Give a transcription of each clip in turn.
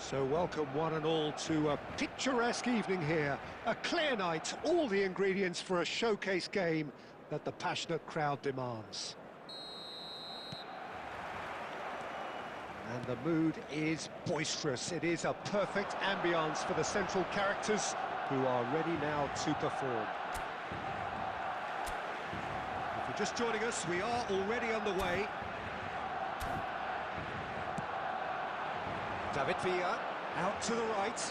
So welcome one and all to a picturesque evening here. A clear night, all the ingredients for a showcase game that the passionate crowd demands. And the mood is boisterous. It is a perfect ambience for the central characters who are ready now to perform. If you're just joining us, we are already underway. David Villa, out to the right.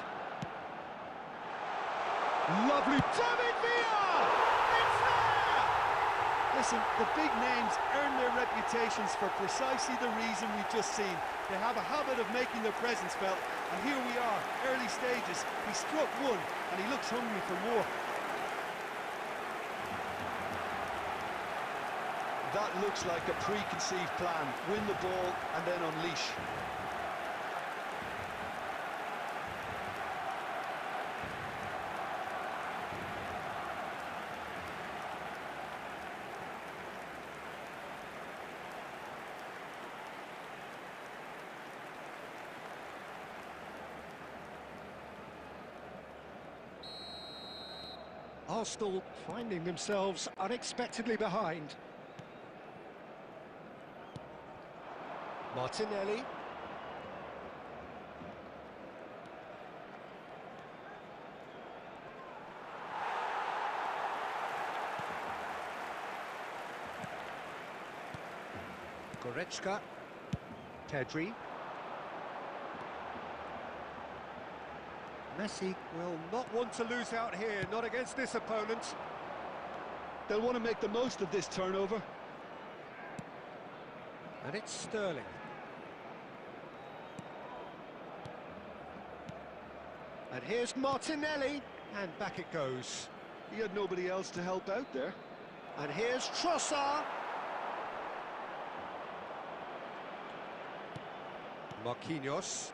Lovely, David Villa! It's there! Listen, the big names earn their reputations for precisely the reason we've just seen. They have a habit of making their presence felt, and here we are, early stages. He struck one, and he looks hungry for more. That looks like a preconceived plan. Win the ball, and then unleash. Arsenal finding themselves unexpectedly behind. Martinelli. Goretzka. Pedri. Messi will not want to lose out here, not against this opponent. They'll want to make the most of this turnover. And it's Sterling. And here's Martinelli, and back it goes. He had nobody else to help out there. And here's Trossard. Marquinhos.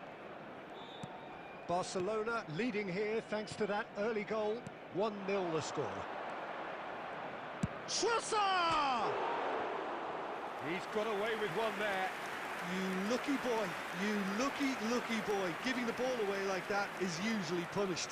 Barcelona leading here thanks to that early goal. 1-0 the score. Trossard! He's got away with one there. You lucky boy, you lucky boy. Giving the ball away like that is usually punished.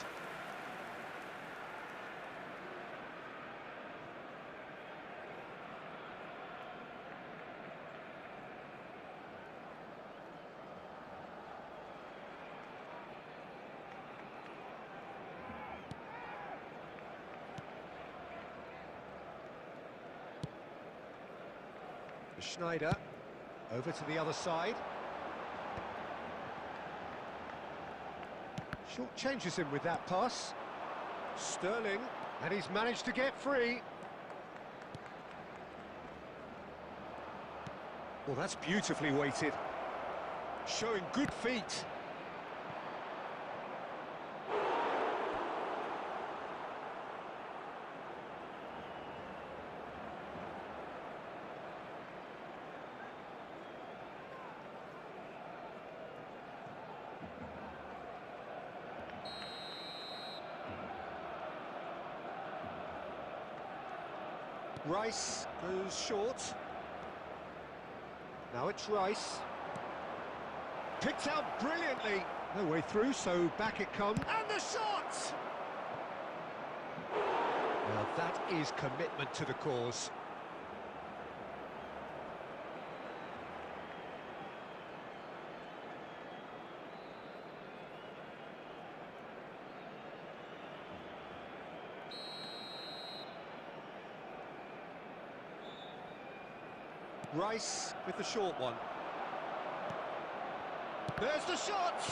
Schneider, over to the other side. Short changes him with that pass. Sterling, and he's managed to get free. Well, that's beautifully weighted. Showing good feet. Rice goes short. Now it's Rice. Picked out brilliantly. No way through, so back it comes. And the shot! Now that is commitment to the cause. Rice with the short one. There's the shot!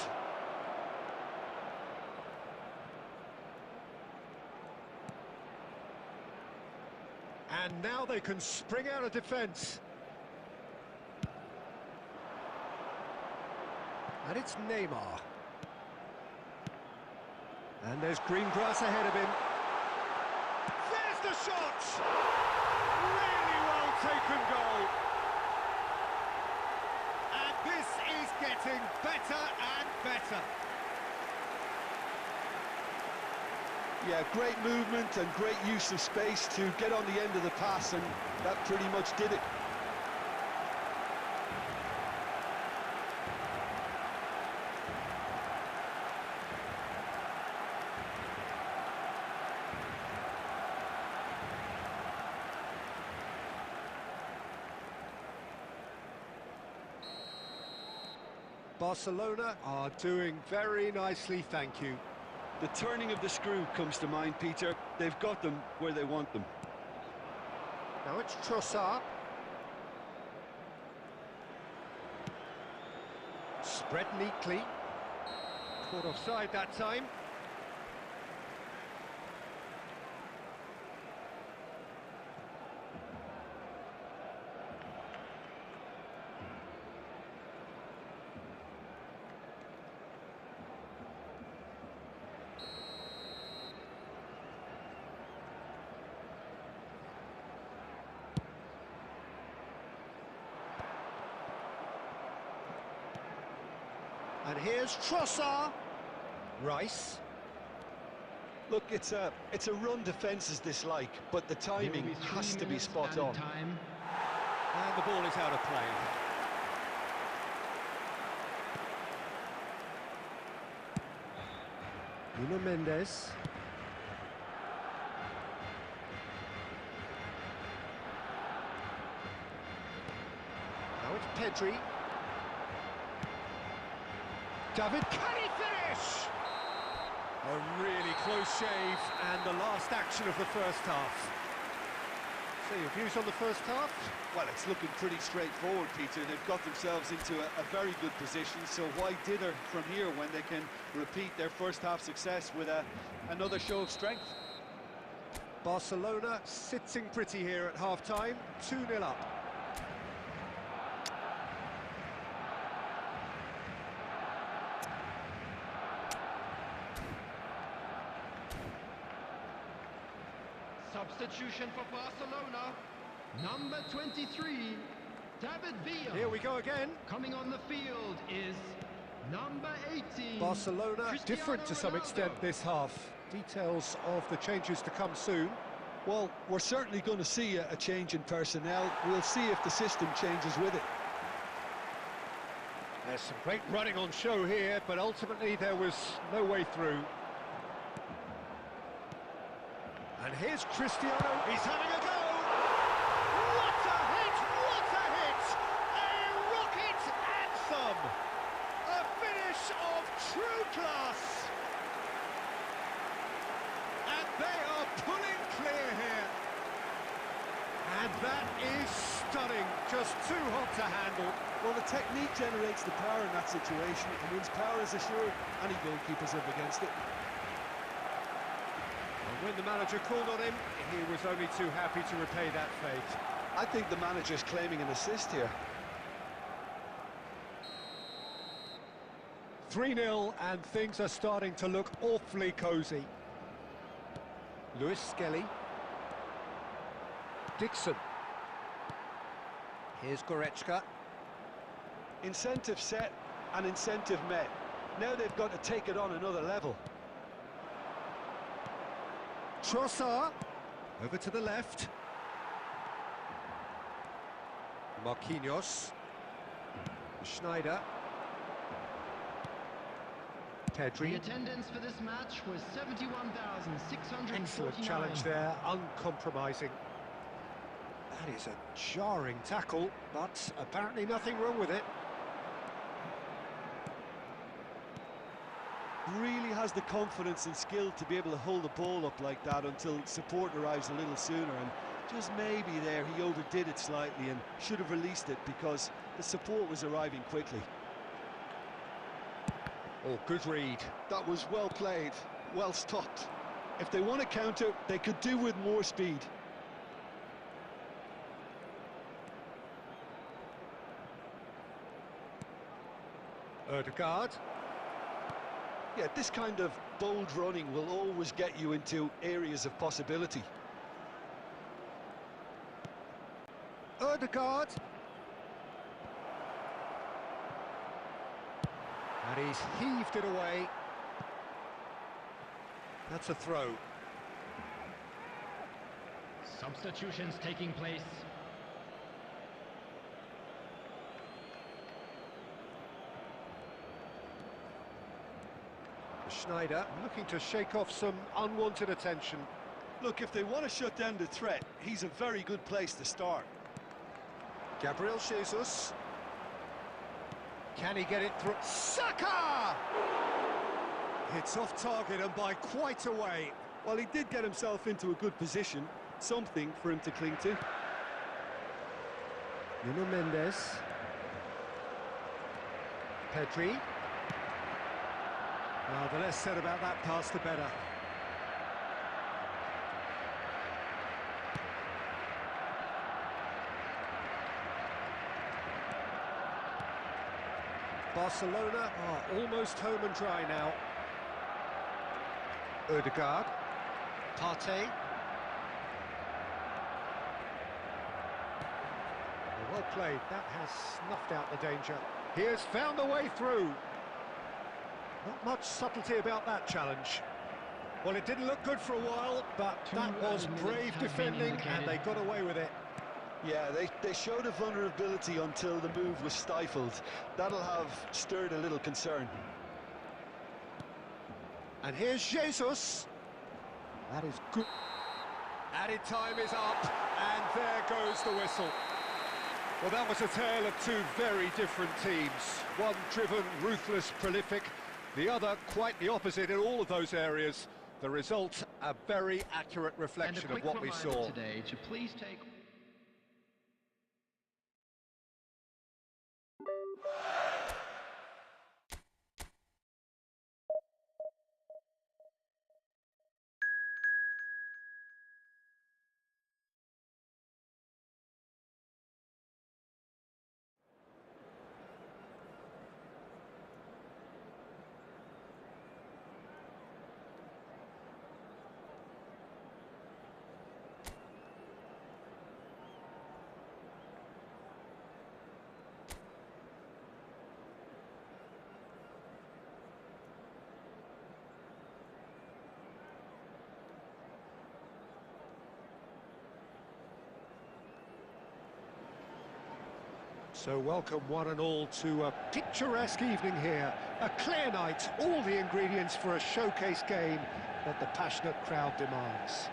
And now they can spring out of defence. And it's Neymar. And there's green grass ahead of him. There's the shot! Really well taken goal. Getting better and better. Yeah, great movement and great use of space to get on the end of the pass, and that pretty much did it. Barcelona are doing very nicely, thank you. The turning of the screw comes to mind, Peter. They've got them where they want them. Now it's Trossard. Spread neatly. Caught offside that time. And here's Trossard. Rice. Look, it's a run defence's dislike, but the timing has to be spot on. And the ball is out of play. Nuno Mendes. Now it's Pedri. David, can he finish? A really close shave, and the last action of the first half. So your views on the first half? Well, it's looking pretty straightforward, Peter. They've got themselves into a very good position, so why dither from here when they can repeat their first half success with another show of strength? Barcelona sitting pretty here at half-time, 2-0 up. Substitution for Barcelona, number 23, David Villa. Here we go again. Coming on the field is number 18. Barcelona Cristiano different to some Ronaldo. extent this half. Details of the changes to come soon. Well, we're certainly going to see a change in personnel. We'll see if the system changes with it. There's some great running on show here, but ultimately there was no way through. And here's Cristiano, he's having a go! What a hit, what a hit! A rocket anthem! A finish of true class! And they are pulling clear here. And that is stunning, just too hot to handle. Well, the technique generates the power in that situation, and once power is assured, any goalkeeper's up against it. When the manager called on him, he was only too happy to repay that fate. I think the manager's claiming an assist here. 3-0, and things are starting to look awfully cosy. Lewis Skelly. Dixon. Here's Goretzka. Incentive set and incentive met. Now they've got to take it on another level. Trossard, over to the left. Marquinhos. Schneider. The Pedri. attendance for this match was 71,649. Excellent challenge there, uncompromising. That is a jarring tackle, but apparently nothing wrong with it. Really has the confidence and skill to be able to hold the ball up like that until support arrives a little sooner, and just maybe there he overdid it slightly and should have released it because the support was arriving quickly. Oh, good read. That was well played, well stopped. If they want to counter, they could do with more speed. Ødegaard. Yeah, this kind of bold running will always get you into areas of possibility. Ødegaard. And he's heaved it away. That's a throw. Substitutions taking place. Schneider looking to shake off some unwanted attention. Look, if they want to shut down the threat, he's a very good place to start. Gabriel Jesus. Can he get it through? Saka! It's off target and by quite a way. Well, he did get himself into a good position, something for him to cling to. Nuno Mendes. Pedri. Well, the less said about that pass, the better. Barcelona are almost home and dry now. Odegaard. Partey. Well played, that has snuffed out the danger. He has found a way through. Not much subtlety about that challenge. Well, it didn't look good for a while, but that was brave defending and they got away with it. Yeah, they showed a vulnerability until the move was stifled. That'll have stirred a little concern. And here's Jesus. That is good. Added time is up, and there goes the whistle. Well, that was a tale of two very different teams. One driven, ruthless, prolific. The other quite the opposite in all of those areas. The result, a very accurate reflection of what we saw. Today to please take... So welcome one and all to a picturesque evening here. A clear night, all the ingredients for a showcase game that the passionate crowd demands.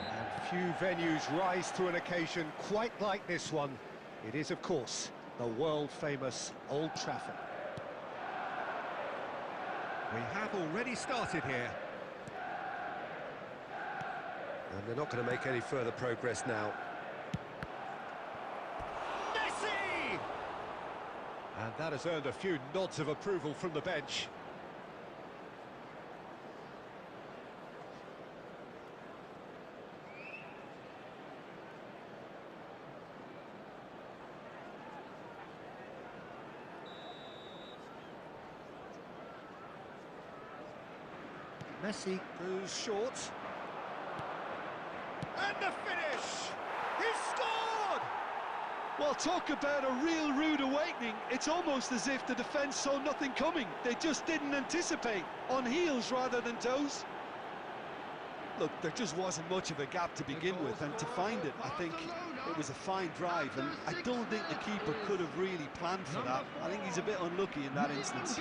And few venues rise to an occasion quite like this one. It is, of course, the world-famous Old Trafford. We have already started here. And they're not going to make any further progress now. And that has earned a few nods of approval from the bench. Messi goes short. And the finish! He scored! Well, talk about a real rude awakening. It's almost as if the defence saw nothing coming. They just didn't anticipate. On heels rather than toes. Look, there just wasn't much of a gap to begin with, and to find it, I think it was a fine drive, and I don't think the keeper could have really planned for that. I think he's a bit unlucky in that instance.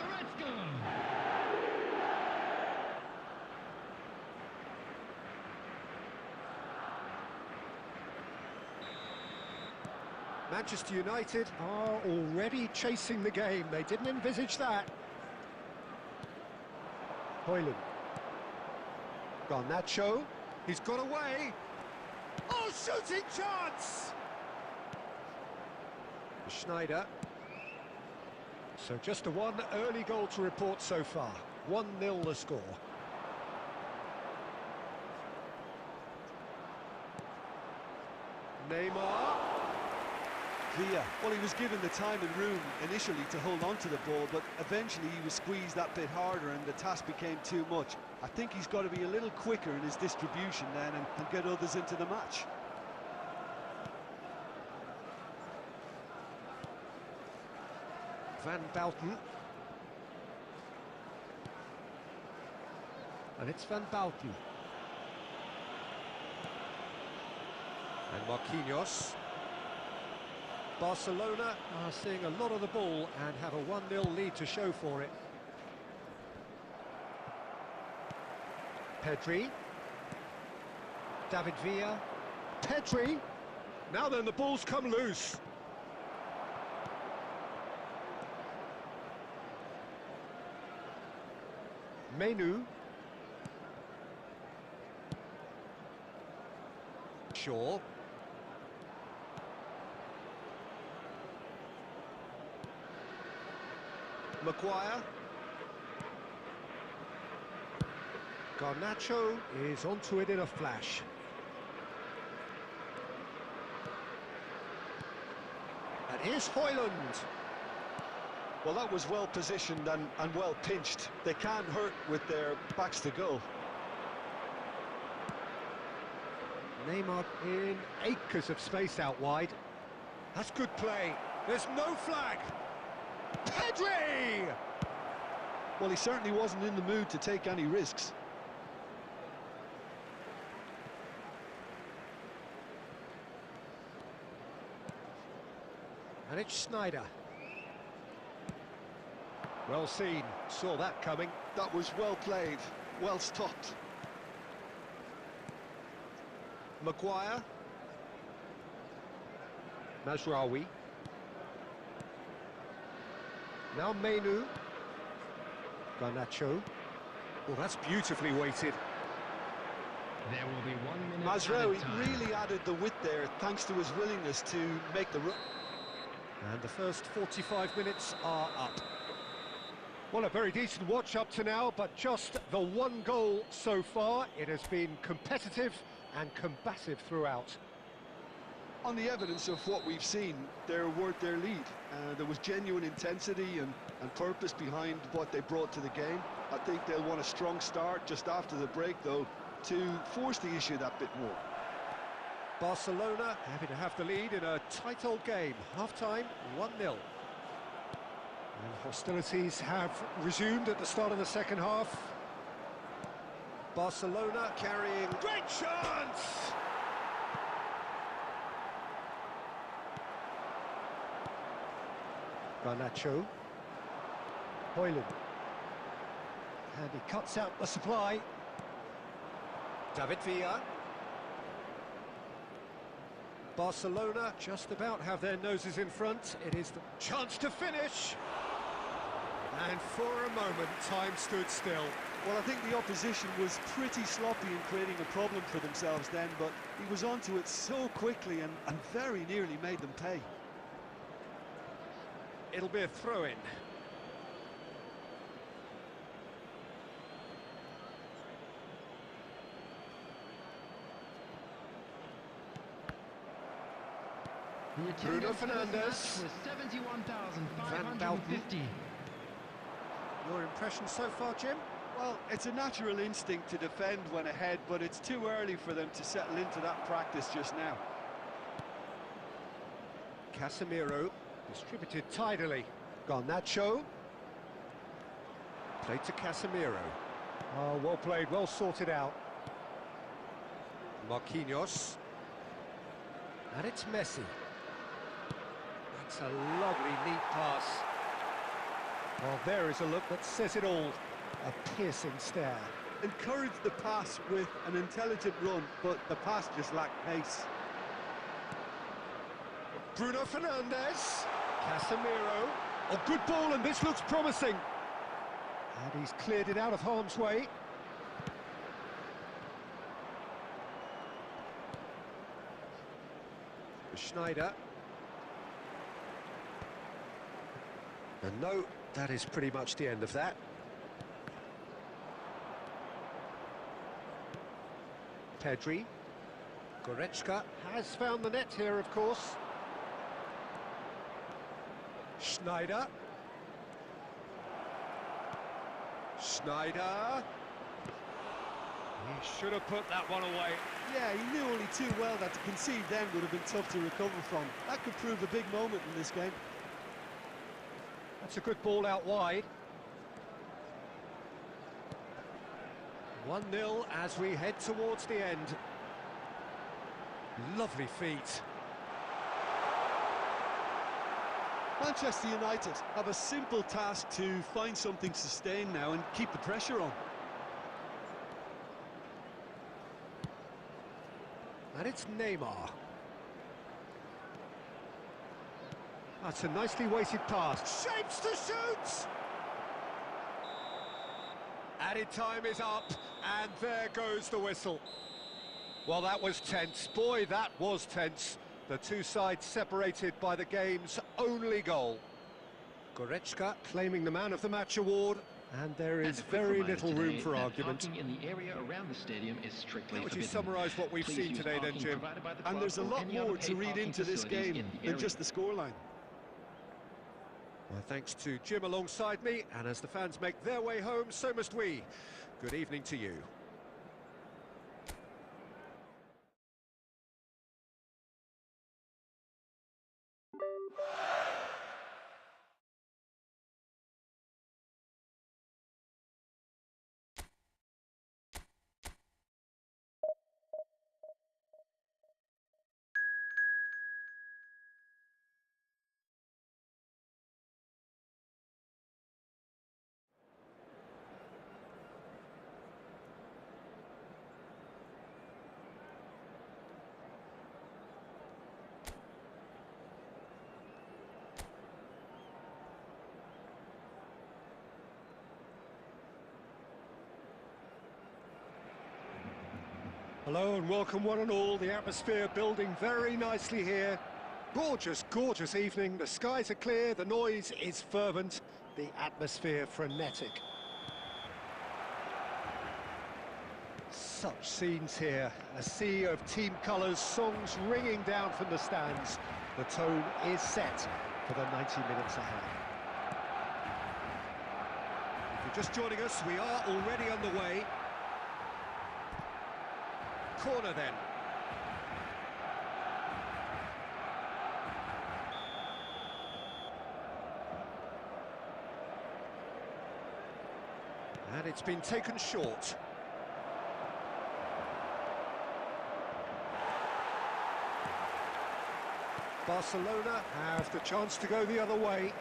Manchester United are already chasing the game. They didn't envisage that. Højlund. Garnacho. He's got away. Oh, shooting chance! Schneider. So just a one early goal to report so far. 1-0 the score. Neymar. Villa. Well, he was given the time and room initially to hold on to the ball, but eventually he was squeezed that bit harder and the task became too much. I think he's got to be a little quicker in his distribution then and get others into the match. Van Bouten. And it's Van Bouten. And Marquinhos. Barcelona are seeing a lot of the ball and have a 1-0 lead to show for it. Pedri. David Villa. Pedri. Now then, the ball's come loose. Menu. Shaw. Maguire. Garnacho is onto it in a flash. And here's Højlund. Well, that was well positioned and well pinched. They can't hurt with their backs to goal. Neymar in acres of space out wide. That's good play. There's no flag. Pedri! Well, he certainly wasn't in the mood to take any risks. And it's Snyder. Well seen, saw that coming. That was well played, well stopped. Maguire. Mazraoui. Now Menu. Garnacho. Well, that's beautifully weighted. There will be 1 minute Mazraoui added time. really added the width there thanks to his willingness to make the run. And the first 45 minutes are up. Well, a very decent watch up to now, but just the one goal so far. It has been competitive and combative throughout. On the evidence of what we've seen, they're worth their lead. There was genuine intensity and purpose behind what they brought to the game. I think they'll want a strong start just after the break, though, to force the issue that bit more. Barcelona having to have the lead in a tight old game. Half-time, 1-0. And hostilities have resumed at the start of the second half. Barcelona carrying... Great chance! Garnacho. Højlund. And he cuts out the supply. David Villa. Barcelona just about have their noses in front. It is the chance to finish. And for a moment, time stood still. Well, I think the opposition was pretty sloppy in creating a problem for themselves then, but he was onto it so quickly and very nearly made them pay. It'll be a throw-in. The attendance for this Fernandes. match was 71,550. Your impression so far, Jim? Well, it's a natural instinct to defend when ahead, but it's too early for them to settle into that practice just now. Casemiro distributed tidily. Garnacho. Played to Casemiro. Oh, well played, well sorted out. Marquinhos. And it's Messi. That's a lovely, neat pass. Well, there is a look that says it all. A piercing stare. Encouraged the pass with an intelligent run, but the pass just lacked pace. Bruno Fernandes. Casemiro. Oh, good ball, and this looks promising. And he's cleared it out of harm's way. Schneider. And no, that is pretty much the end of that. Pedri. Goretzka has found the net here, of course. Schneider. Schneider. He should have put that one away. Yeah, he knew only too well that to concede then would have been tough to recover from. That could prove a big moment in this game. That's a good ball out wide. 1-0 as we head towards the end. Lovely feet. Manchester United have a simple task to find something sustained now and keep the pressure on. And it's Neymar. That's a nicely weighted pass. Shapes to shoot! Added time is up, and there goes the whistle. Well, that was tense. Boy, that was tense. The two sides separated by the game's only goal. Goretzka claiming the Man of the Match award, and there is very little room for argument. Parking in the area around the stadium is strictly How would you forbidden. summarise what we've Please seen use today then, parking Jim? provided by the And club there's a or lot any other more to paid read parking into this facilities game in the than area. just the scoreline. Well, thanks to Jim alongside me, and as the fans make their way home, so must we. Good evening to you. Hello and welcome one and all. The atmosphere building very nicely here. Gorgeous, gorgeous evening. The skies are clear, the noise is fervent, the atmosphere frenetic. Such scenes here. A sea of team colours, songs ringing down from the stands. The tone is set for the 90 minutes ahead. If you're just joining us, we are already underway. Corner then. And it's been taken short. Barcelona have the chance to go the other way.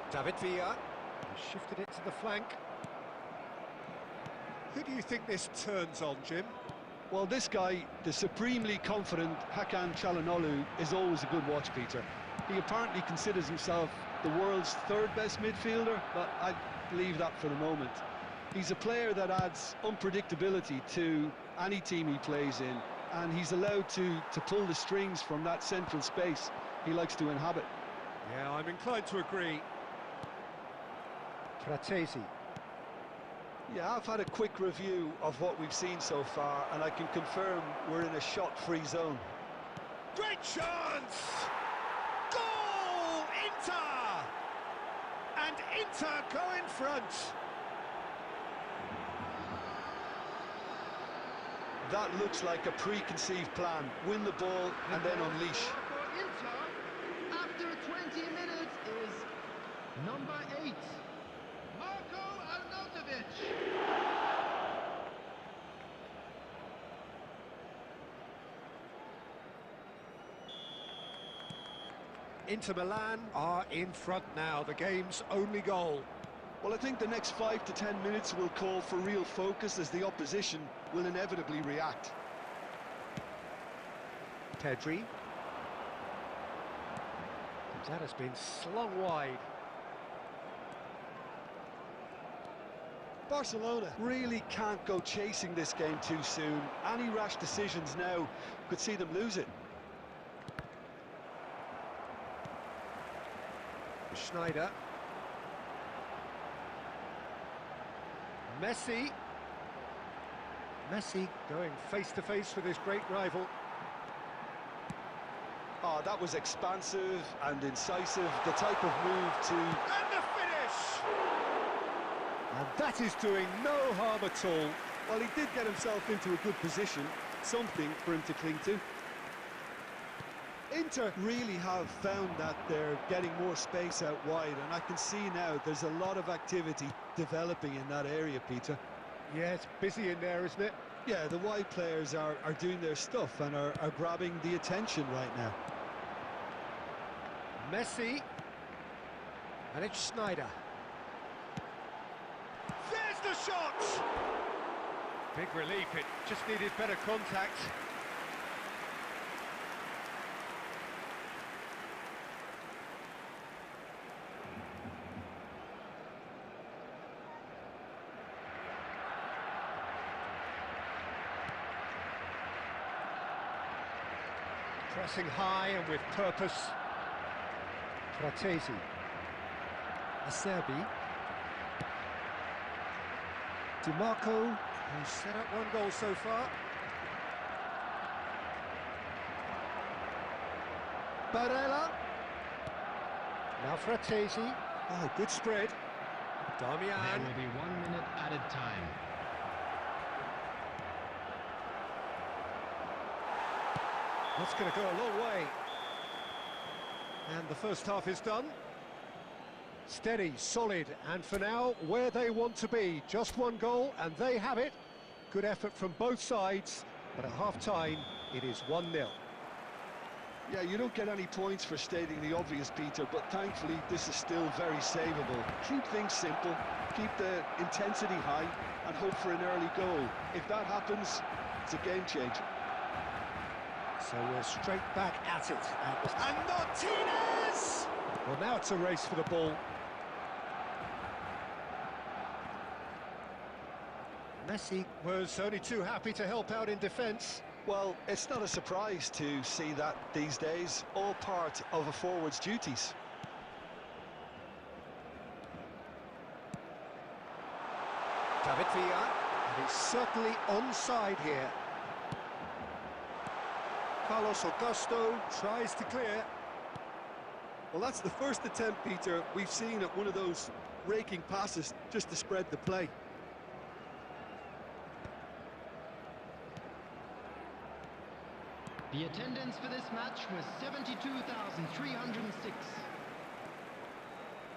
David Villa shifted it to the flank. Who do you think this turns on, Jim? Well, this guy, the supremely confident Hakan Çalhanoğlu, is always a good watch, Peter. He apparently considers himself the world's third best midfielder, but I leave that for the moment. He's a player that adds unpredictability to any team he plays in, and he's allowed to pull the strings from that central space he likes to inhabit. Yeah, I'm inclined to agree. Fratesi. Yeah, I've had a quick review of what we've seen so far, and I can confirm we're in a shot-free zone. Great chance! Goal! Inter! And Inter go in front. That looks like a preconceived plan. Win the ball and then unleash. For Inter, after 20 minutes, is number 8, Marko Arnautovic. Inter Milan are in front now, the game's only goal. Well, I think the next 5 to 10 minutes will call for real focus as the opposition will inevitably react. Pedri. That has been slung wide. Barcelona really can't go chasing this game too soon. Any rash decisions now could see them lose it. Schneider. Messi. Messi going face-to-face with his great rival. Oh, that was expansive and incisive, the type of move to... And the finish! And that is doing no harm at all. Well, he did get himself into a good position, something for him to cling to. Inter really have found that they're getting more space out wide, and I can see now there's a lot of activity developing in that area, Peter. Yeah, it's busy in there, isn't it? Yeah, the wide players are doing their stuff and are grabbing the attention right now. Messi. And it's Schneider. There's the shot! Big relief, it just needed better contact. Pressing high and with purpose. Fratesi. Acerbi. DiMarco, who's set up one goal so far. Barella. Now Fratesi. Oh, good spread. There Damian. will be 1 minute added time. That's going to go a long way. And the first half is done. Steady, solid, and for now, where they want to be. Just one goal, and they have it. Good effort from both sides, but at half-time, it is 1-0. Yeah, you don't get any points for stating the obvious, Peter, but thankfully this is still very savable. Keep things simple, keep the intensity high, and hope for an early goal. If that happens, it's a game changer. So we're straight back at it. And Martinez! Well, now it's a race for the ball. Messi was only too happy to help out in defence. Well, it's not a surprise to see that these days, all part of a forward's duties. David Villa, and he's certainly onside here. Carlos Augusto tries to clear. Well, that's the first attempt, Peter, we've seen at one of those raking passes just to spread the play. The attendance for this match was 72,306.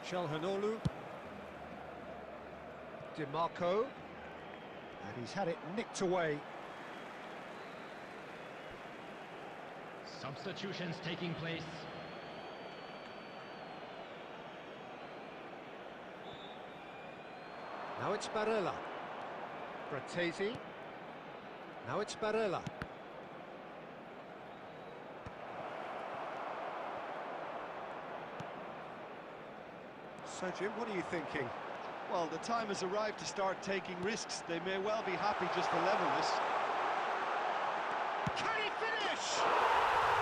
Çalhanoğlu. DiMarco. And he's had it nicked away. Substitutions taking place. Now it's Barella. Fratesi. Now it's Barella. So, Jim, what are you thinking? Well, the time has arrived to start taking risks. They may well be happy just to level this. Can he finish?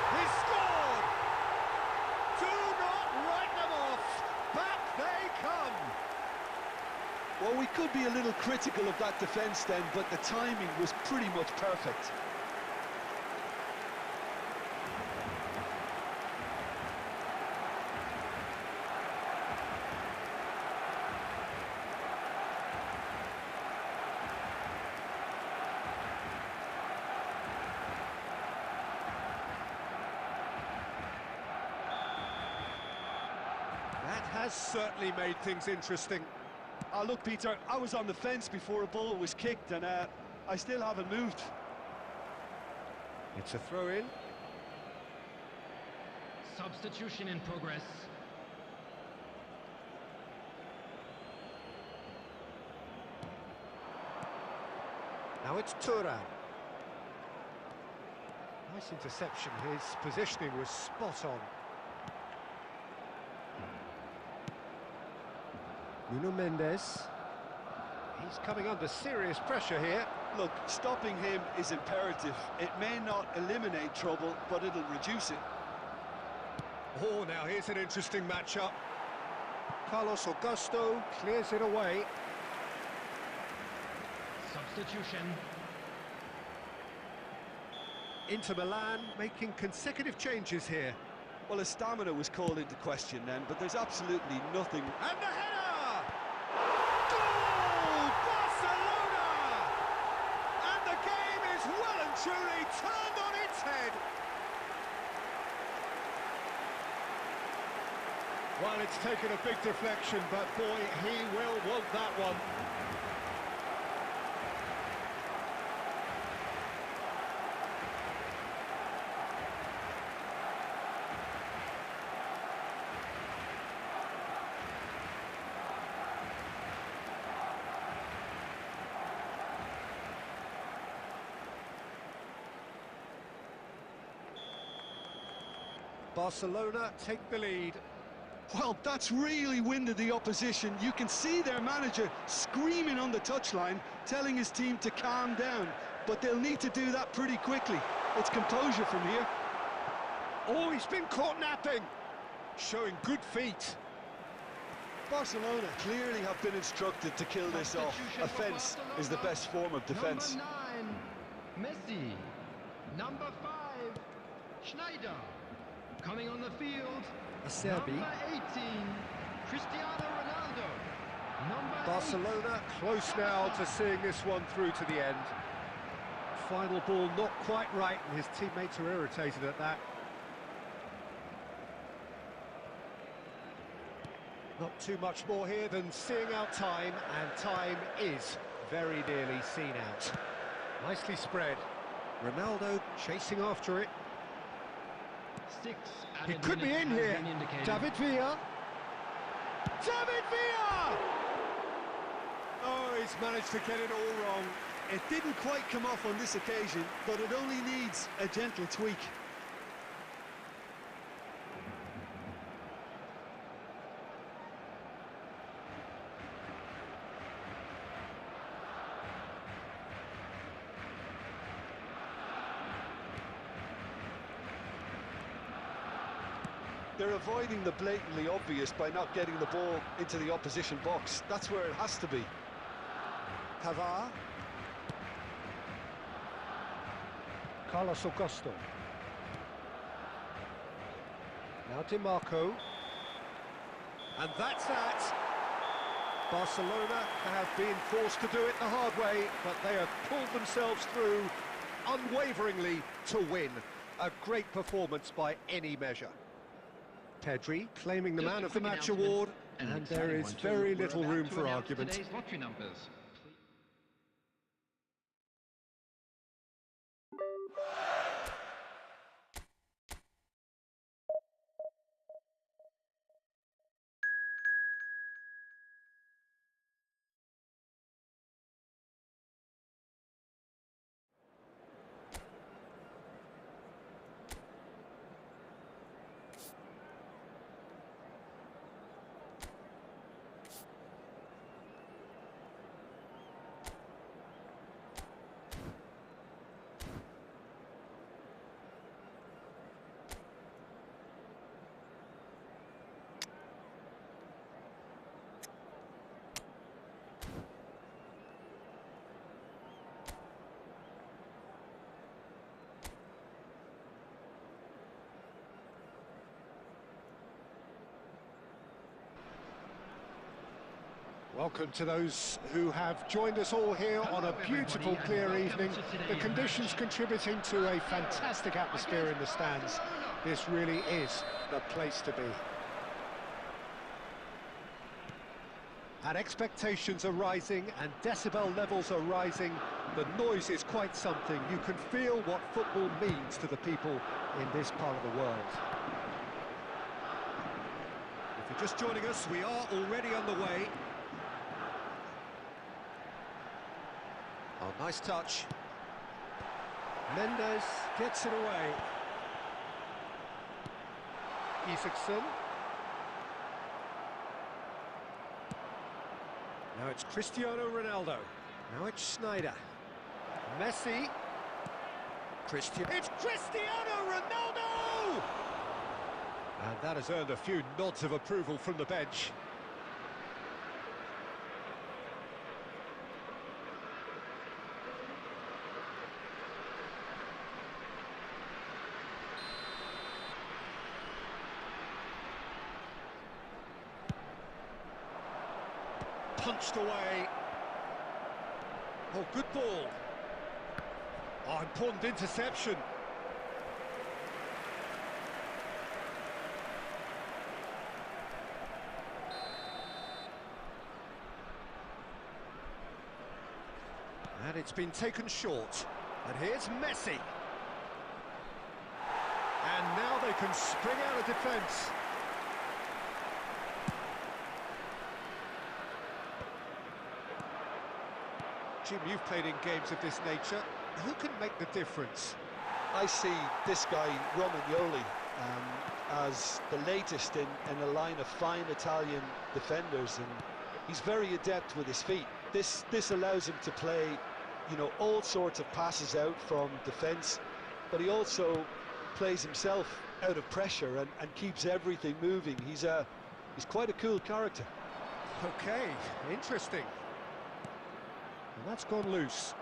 He scored! Do not write them off. Back they come. Well, we could be a little critical of that defence then, but the timing was pretty much perfect. That has certainly made things interesting. Oh, look, Peter, I was on the fence before a ball was kicked, and I still haven't moved. It's a throw-in. Substitution in progress. Now it's Thuram. Nice interception. His positioning was spot on. Nuno Mendes. He's coming under serious pressure here. Look, stopping him is imperative. It may not eliminate trouble, but it'll reduce it. Oh, now here's an interesting matchup. Carlos Augusto clears it away. Substitution. Inter Milan making consecutive changes here. Well, his stamina was called into question then, but there's absolutely nothing. And the header! Goal! Barcelona! And the game is well and truly turned on its head. Well, it's taken a big deflection, but boy, he will want that one. Barcelona take the lead. Well, that's really winded the opposition. You can see their manager screaming on the touchline, telling his team to calm down. But they'll need to do that pretty quickly. It's composure from here. Oh, he's been caught napping. Showing good feet. Barcelona clearly have been instructed to kill this off. Offence is the best form of defence. Number 9, Messi. Number 5, Schneider. Coming on the field, Acerbi. number 18, Cristiano Ronaldo. Number Barcelona close now to seeing this one through to the end. Final ball not quite right, and his teammates are irritated at that. Not too much more here than seeing out time, and time is very nearly seen out. Nicely spread. Ronaldo chasing after it. 6 He added could be minutes in has here. been indicated. David Villa. David Villa! Oh, he's managed to get it all wrong. It didn't quite come off on this occasion, but it only needs a gentle tweak. They're avoiding the blatantly obvious by not getting the ball into the opposition box. That's where it has to be. Pavard. Carlos Augusto. Now Di Marco. And that's that. Barcelona have been forced to do it the hard way, but they have pulled themselves through unwaveringly to win. A great performance by any measure. Pedri claiming the Just Man a of the quick Match announcement, award, and an and there exciting is one too. very We're little about room to for announce argument. today's lottery numbers. Welcome to those who have joined us all here on a beautiful, clear evening. The conditions contributing to a fantastic atmosphere in the stands. This really is the place to be. And expectations are rising and decibel levels are rising. The noise is quite something. You can feel what football means to the people in this part of the world. If you're just joining us, we are already on the way. Oh, nice touch. Mendes gets it away. Isaacson. Now it's Cristiano Ronaldo. Now it's Schneider. Messi. It's Cristiano Ronaldo! And that has earned a few nods of approval from the bench. Punched away. Oh, good ball. Oh, important interception. And it's been taken short. And here's Messi. And now they can spring out of defence. Jim, you've played in games of this nature. Who can make the difference? I see this guy, Romagnoli, as the latest in a line of fine Italian defenders, and he's very adept with his feet. This allows him to play, you know, all sorts of passes out from defence, but he also plays himself out of pressure and keeps everything moving. He's quite a cool character. Okay, interesting. And that's gone loose.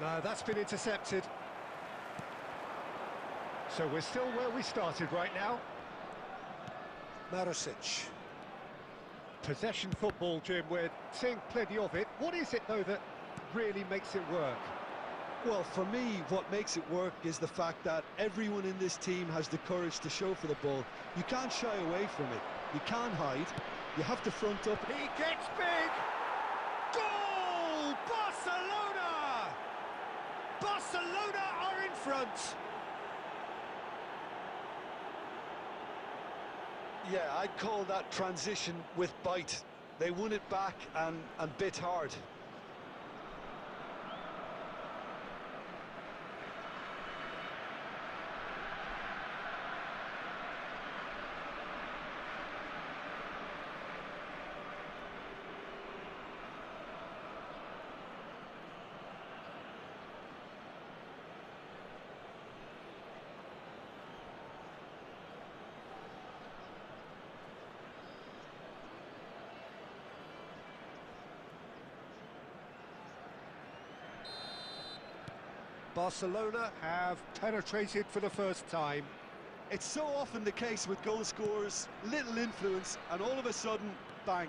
No, that's been intercepted. So we're still where we started right now. Marosic. Possession football, Jim, we're seeing plenty of it. What is it, though, that really makes it work? Well, for me, what makes it work is the fact that everyone in this team has the courage to show for the ball. You can't shy away from it. You can't hide. You have to front up. He gets big! Goal! Barcelona! Barcelona are in front! Yeah, I'd call that transition with bite. They won it back and bit hard. Barcelona have penetrated for the first time. It's so often the case with goal scorers, little influence, and all of a sudden, bang.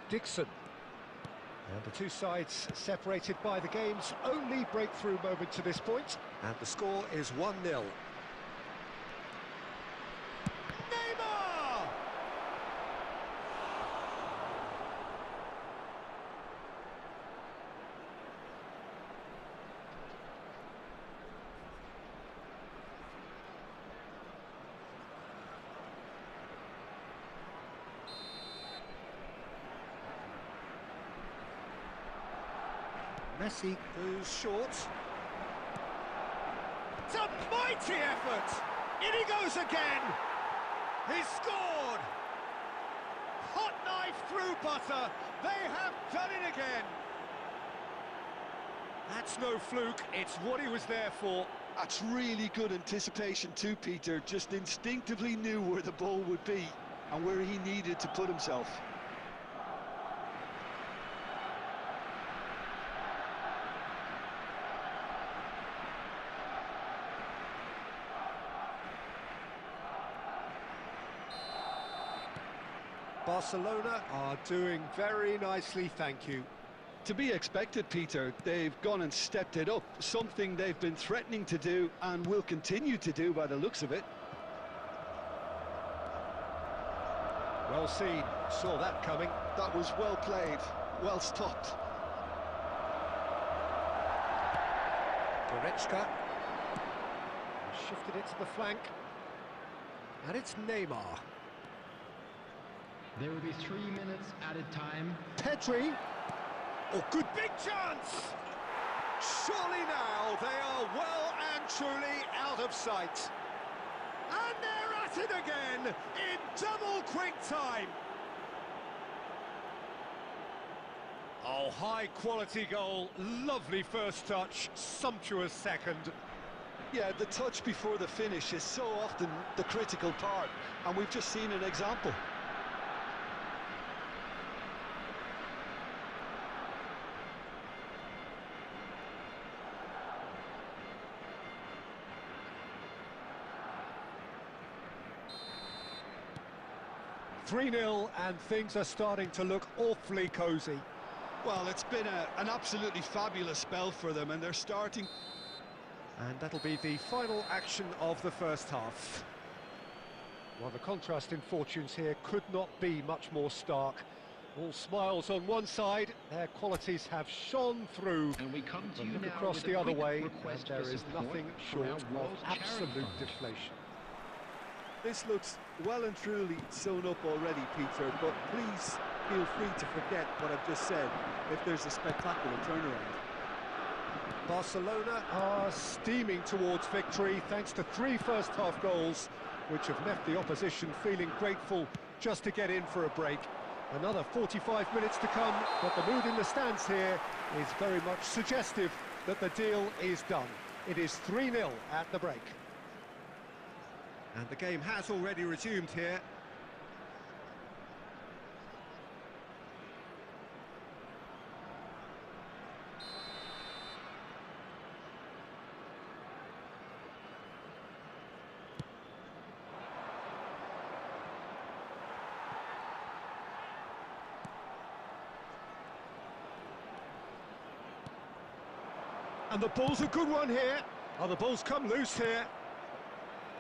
Dixon. And the two sides separated by the game's only breakthrough moment to this point. And the score is 1-0. Neymar! Messi goes short. It's a mighty effort! In he goes again! He's scored! Hot knife through butter! They have done it again! That's no fluke, it's what he was there for. That's really good anticipation too, Peter. Just instinctively knew where the ball would be and where he needed to put himself. Barcelona are doing very nicely, thank you. To be expected, Peter. They've gone and stepped it up, something they've been threatening to do and will continue to do by the looks of it. Well seen, saw that coming. That was well played, well stopped. Goretzka shifted it to the flank. And it's Neymar. There will be 3 minutes added time. Pedri. Oh, good big chance! Surely now they are well and truly out of sight. And they're at it again in double quick time. Oh, high quality goal, lovely first touch, sumptuous second. Yeah, the touch before the finish is so often the critical part, and we've just seen an example. (3-0) and things are starting to look awfully cosy. Well, it's been an absolutely fabulous spell for them, and they're starting. And that'll be the final action of the first half. Well, the contrast in fortunes here could not be much more stark. All smiles on one side, their qualities have shone through. And we come to you Look now across with the a other quick way, and request there for is support nothing from short our of World Charity absolute Fund. deflation. This looks well and truly sewn up already, Peter, but please feel free to forget what I've just said if there's a spectacular turnaround. Barcelona are steaming towards victory thanks to 3 first-half goals, which have left the opposition feeling grateful just to get in for a break. Another 45 minutes to come, but the mood in the stands here is very much suggestive that the deal is done. It is 3-0 at the break. And the game has already resumed here. And the ball's a good one here. Oh, the ball's come loose here.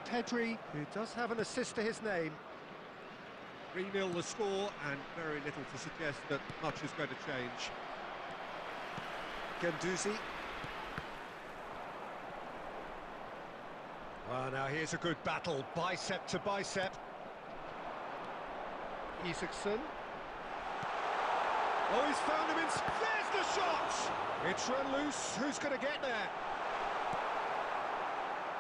Pedri, who does have an assist to his name. 3-0 the score, and very little to suggest that much is going to change. Guendouzi. Well, now here's a good battle, bicep to bicep. Isaacson. Oh, he's found him in... There's the shot! It's run loose. Who's going to get there?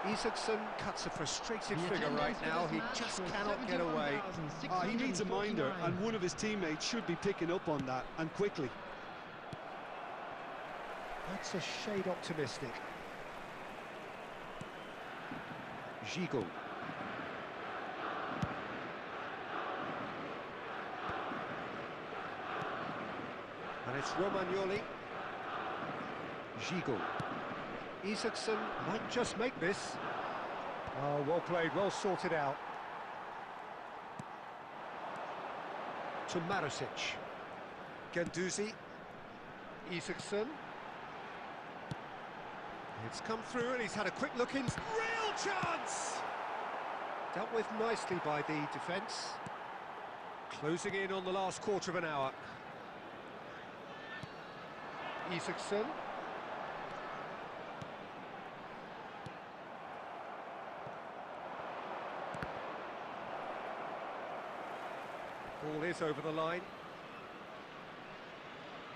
Isaacson cuts a frustrated figure right now. He just cannot get away. He needs a minder, and one of his teammates should be picking up on that, and quickly. That's a shade optimistic. Gigot. And it's Romagnoli. Gigot. Isaacson might just make this. Oh, well played, well sorted out. To Maricic. Guendouzi. Isaacson. It's come through and he's had a quick look in. Real chance! Dealt with nicely by the defence. Closing in on the last quarter of an hour. Isaacson. Ball is over the line.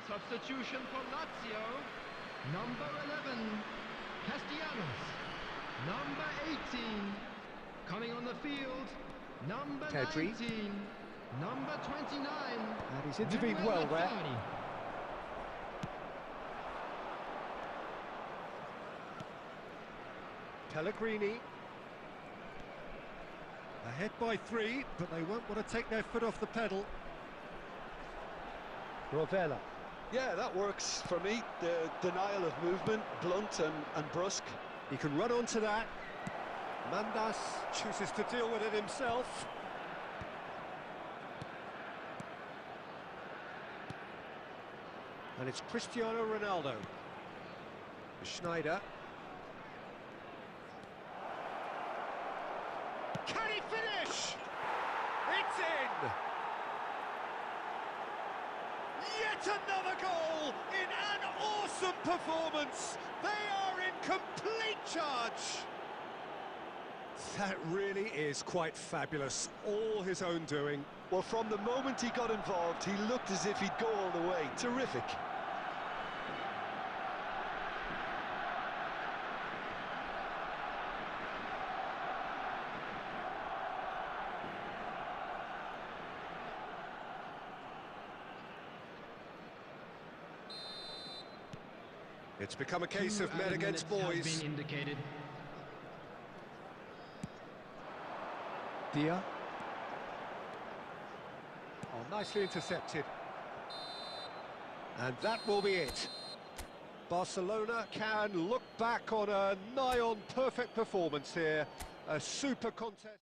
Substitution for Lazio. Number 11, Castellanos. Number 18, coming on the field. Number Pedri. 19, number 29. And he's intervened well there. Pellegrini. Ahead by 3, but they won't want to take their foot off the pedal. Rovella. Yeah, that works for me. The denial of movement, blunt and brusque. He can run onto that. Mandas chooses to deal with it himself. And it's Cristiano Ronaldo. Schneider. Can he finish? It's in! Yet another goal in an awesome performance. They are in complete charge. That really is quite fabulous. All his own doing. Well, from the moment he got involved, he looked as if he'd go all the way. Terrific. It's become a case of men against boys. Been indicated. Dia. Oh, nicely intercepted. And that will be it. Barcelona can look back on a nigh-on perfect performance here. A super contest.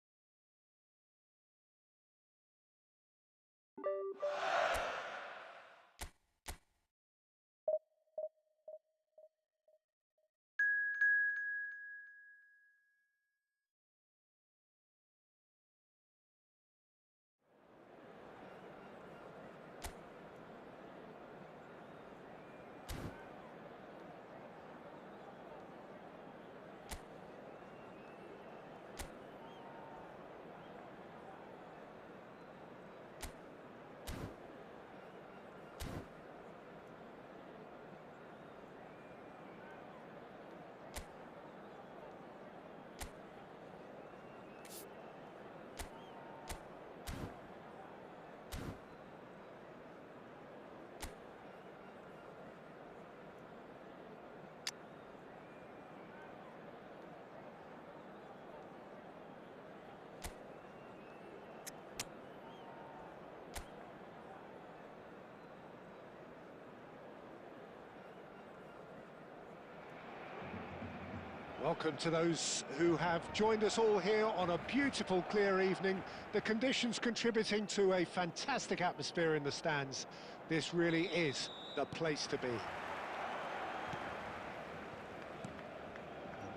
Welcome to those who have joined us all here on a beautiful, clear evening. The conditions contributing to a fantastic atmosphere in the stands. This really is the place to be. And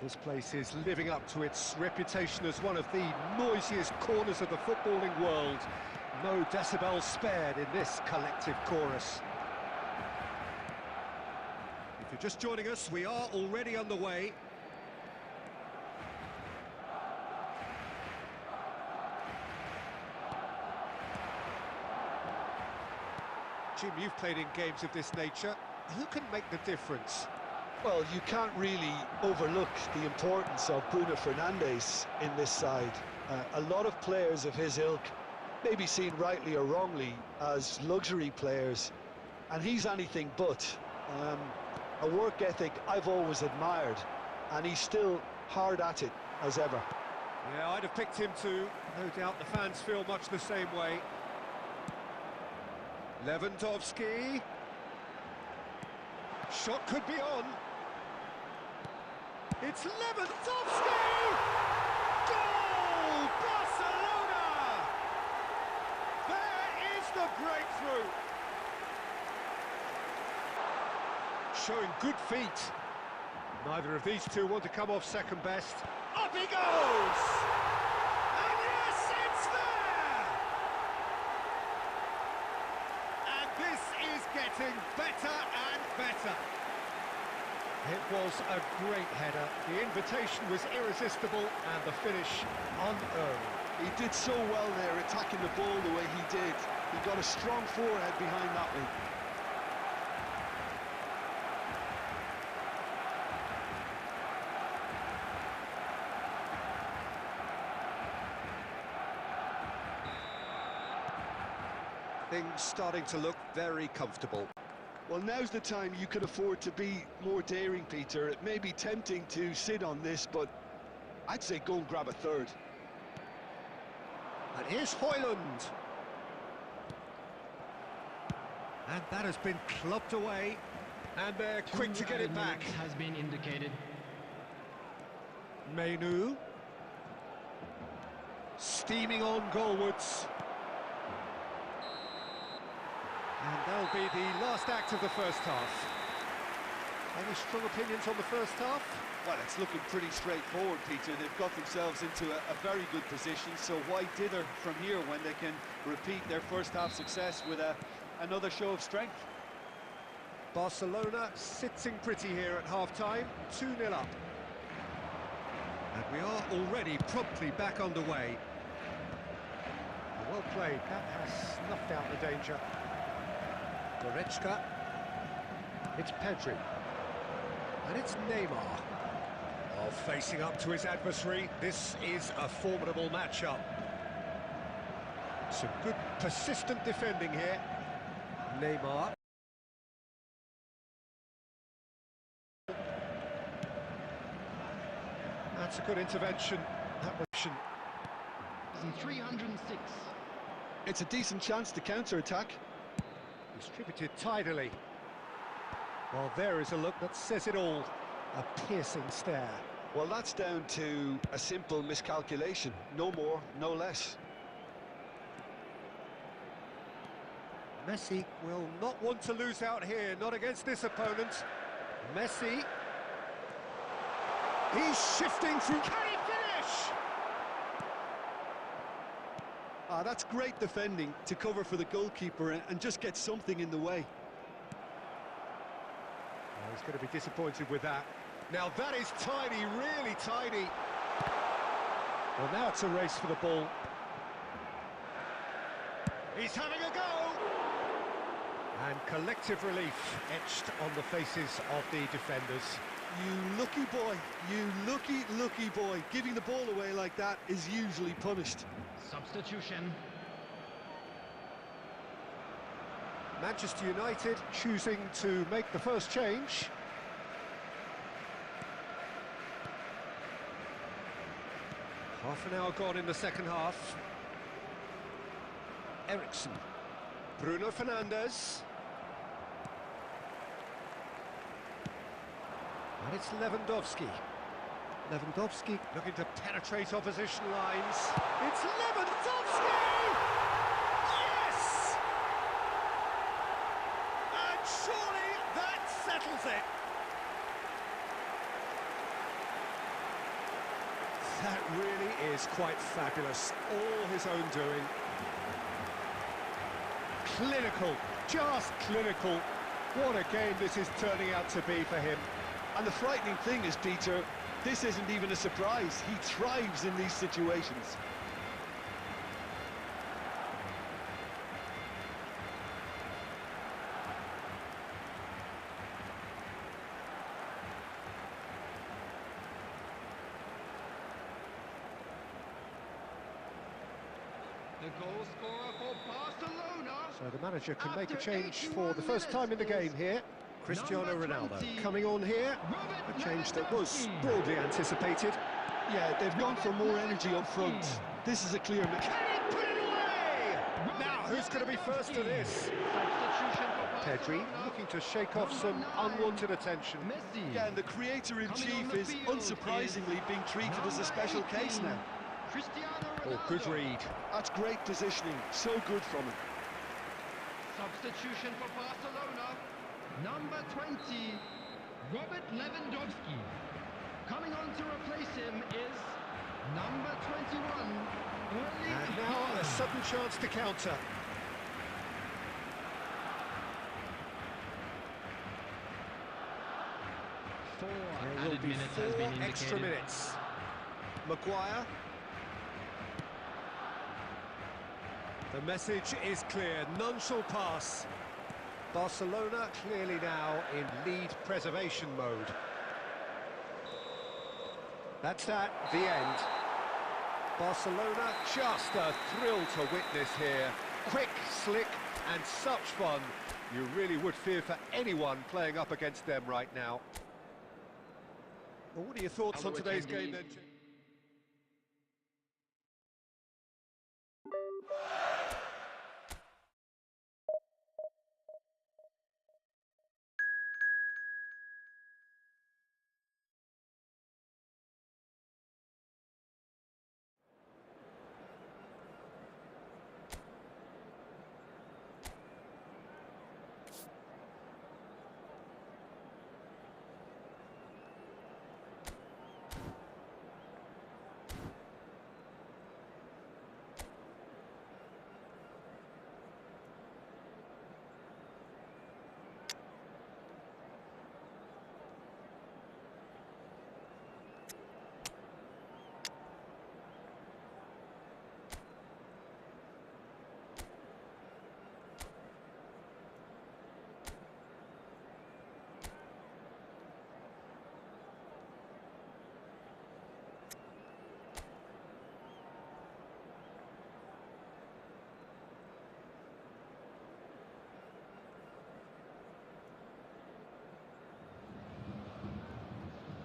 this place is living up to its reputation as one of the noisiest corners of the footballing world. No decibels spared in this collective chorus. If you're just joining us, we are already underway. Jim, you've played in games of this nature. Who can make the difference? Well, you can't really overlook the importance of Bruno Fernandes in this side. A lot of players of his ilk may be seen rightly or wrongly as luxury players, and he's anything but. A work ethic I've always admired, and he's still hard at it as ever. Yeah, I'd have picked him too. No doubt the fans feel much the same way. Lewandowski. Shot could be on. It's Lewandowski! Goal! Barcelona! There is the breakthrough. Showing good feet. Neither of these two want to come off second best. Up he goes! And yes, it's there! And this is getting better and better. It was a great header. The invitation was irresistible and the finish unearned. He did so well there, attacking the ball the way he did. He got a strong forehead behind that one. Things starting to look very comfortable. Well, now's the time you could afford to be more daring, Peter. It may be tempting to sit on this, but I'd say go and grab a third. And here's Højlund. And that has been clubbed away. And they're quick to get it back. Has been indicated. Menu. Steaming on goalwards. And that'll be the last act of the first half. Any strong opinions on the first half? Well, it's looking pretty straightforward, Peter. They've got themselves into a very good position, so why dither from here when they can repeat their first half success with another show of strength? Barcelona sitting pretty here at half-time, 2-0 up. And we are already promptly back underway. Well played, that has snuffed out the danger. Goretzka. It's Pedri. And it's Neymar. Oh, facing up to his adversary, this is a formidable matchup. Some good persistent defending here. Neymar. That's a good intervention. That motion. 306. It's a decent chance to counter-attack. Distributed tidily. Well, there is a look that says it all. A piercing stare. Well, that's down to a simple miscalculation. No more, no less. Messi will not want to lose out here, not against this opponent. Messi. He's shifting through. Can he finish? That's great defending to cover for the goalkeeper and just get something in the way. Oh, he's going to be disappointed with that. Now that is tiny, really tiny. Well, now it's a race for the ball. He's having a go! And collective relief etched on the faces of the defenders. You lucky boy, you lucky boy. Giving the ball away like that is usually punished. Substitution. Manchester United choosing to make the first change. Half an hour gone in the second half. Eriksen. Bruno Fernandes. And it's Lewandowski. Lewandowski looking to penetrate opposition lines. It's Lewandowski! Yes! And surely that settles it. That really is quite fabulous. All his own doing. Clinical, just clinical. What a game this is turning out to be for him. And the frightening thing is, Peter, this isn't even a surprise. He thrives in these situations. The goal scorer for Barcelona. So the manager can make a change for the first time in the game here. Cristiano Ronaldo coming on here. A change that was broadly anticipated. Yeah, they've gone for more energy up front. This is a clear... Can he put it away? Now, who's going to be first to this? Substitution for Pedri Barcelona. looking to shake off some unwanted attention. Messi. Yeah, and the creator-in-chief Coming on the is field unsurprisingly being treated as a special case now. Cristiano Oh, Ronaldo. good read. That's great positioning, so good from him. Substitution for Barcelona. Number 20, Robert Lewandowski. Coming on to replace him is number 21, And now a sudden chance to counter. There will be 4 extra minutes. Maguire. The message is clear, none shall pass. Barcelona clearly now in lead preservation mode. That's at the end. Barcelona, just a thrill to witness here. Quick, slick, and such fun. You really would fear for anyone playing up against them right now. Well, what are your thoughts on today's game then, Jim?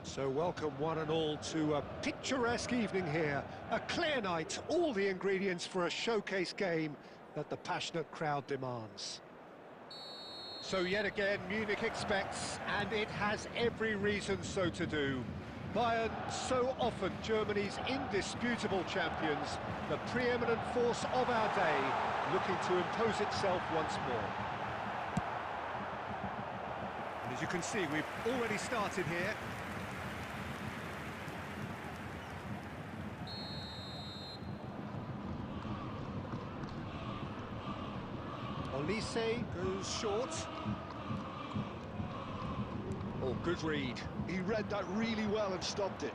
So welcome one and all to a picturesque evening here. A clear night, all the ingredients for a showcase game that the passionate crowd demands. So yet again, Munich expects, and it has every reason so to do. Bayern, so often Germany's indisputable champions, the preeminent force of our day, looking to impose itself once more. And as you can see, we've already started here. Olise goes short. Oh, good read. He read that really well and stopped it.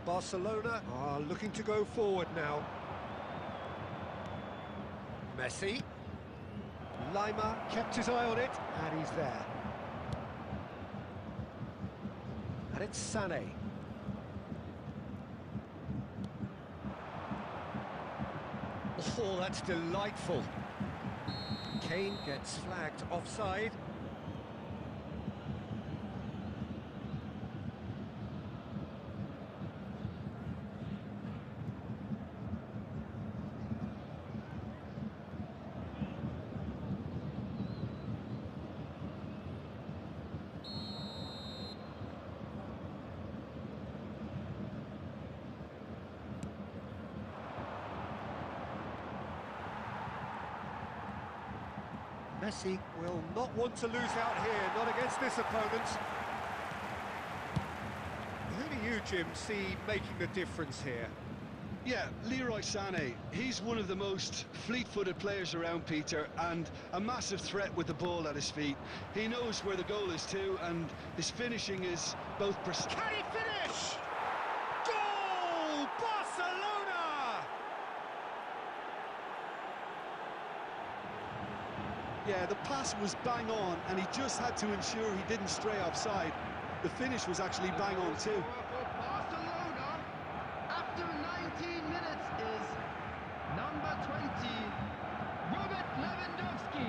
Barcelona are looking to go forward now. Messi. Lima kept his eye on it, and he's there. And it's Sané. Oh, that's delightful. Kane gets flagged offside. Messi will not want to lose out here, not against this opponent. Who do you, Jim, see making the difference here? Yeah, Leroy Sané. He's one of the most fleet-footed players around, Peter, and a massive threat with the ball at his feet. He knows where the goal is too, and his finishing is both precise. Can he finish? Goal! Barcelona! Yeah, the pass was bang on, and he just had to ensure he didn't stray offside. The finish was actually bang on too. Barcelona, after 19 minutes, is number 20, Robert Lewandowski.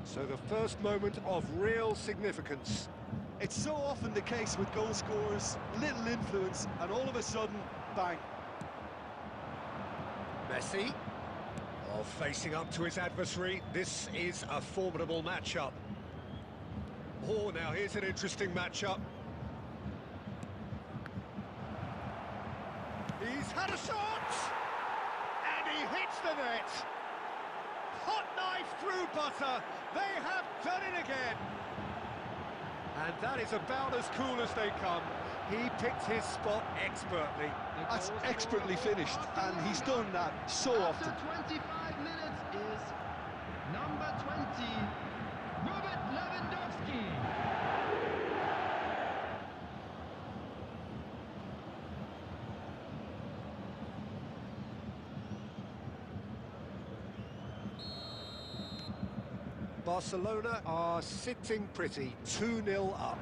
So the first moment of real significance. It's so often the case with goal scorers, little influence, and all of a sudden, bang. Messi, facing up to his adversary. This is a formidable matchup. Oh, now here's an interesting matchup. He's had a shot! And he hits the net! Hot knife through butter. They have done it again. And that is about as cool as they come. He picked his spot expertly. That's expertly finished, and he's done that so often. After 25 minutes is number 20, Robert Lewandowski. Barcelona are sitting pretty, 2-0 up.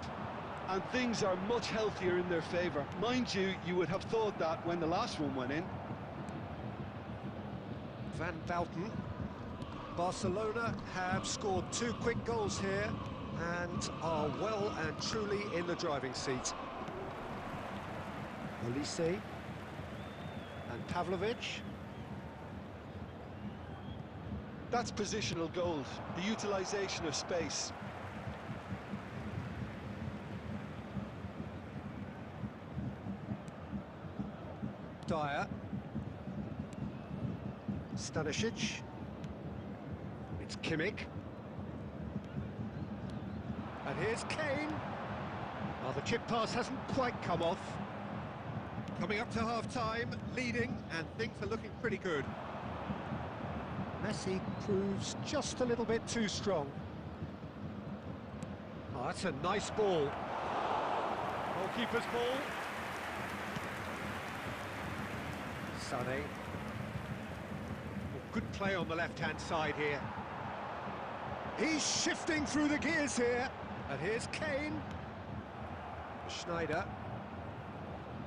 And things are much healthier in their favour. Mind you, you would have thought that when the last one went in. Van Bouten. Barcelona have scored 2 quick goals here and are well and truly in the driving seat. Olise and Pavlovic. That's positional gold, the utilisation of space. Dyer. Stanisic. It's Kimmich. And here's Kane. Well, the chip pass hasn't quite come off. Coming up to half-time, leading, and things are looking pretty good. Messi proves just a little bit too strong. Oh, that's a nice ball. Goalkeeper's ball. Sané. Good play on the left-hand side here. He's shifting through the gears here. And here's Kane. Schneider.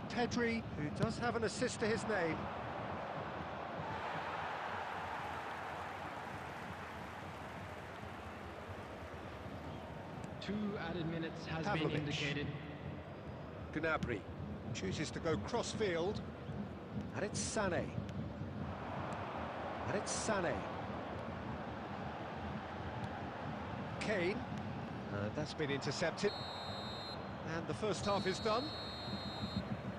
Pedri, who does have an assist to his name. Two added minutes has Pavlovic. been indicated. Gnabry chooses to go cross-field. And it's Sané. And it's Sané. Kane. And that's been intercepted. And the first half is done.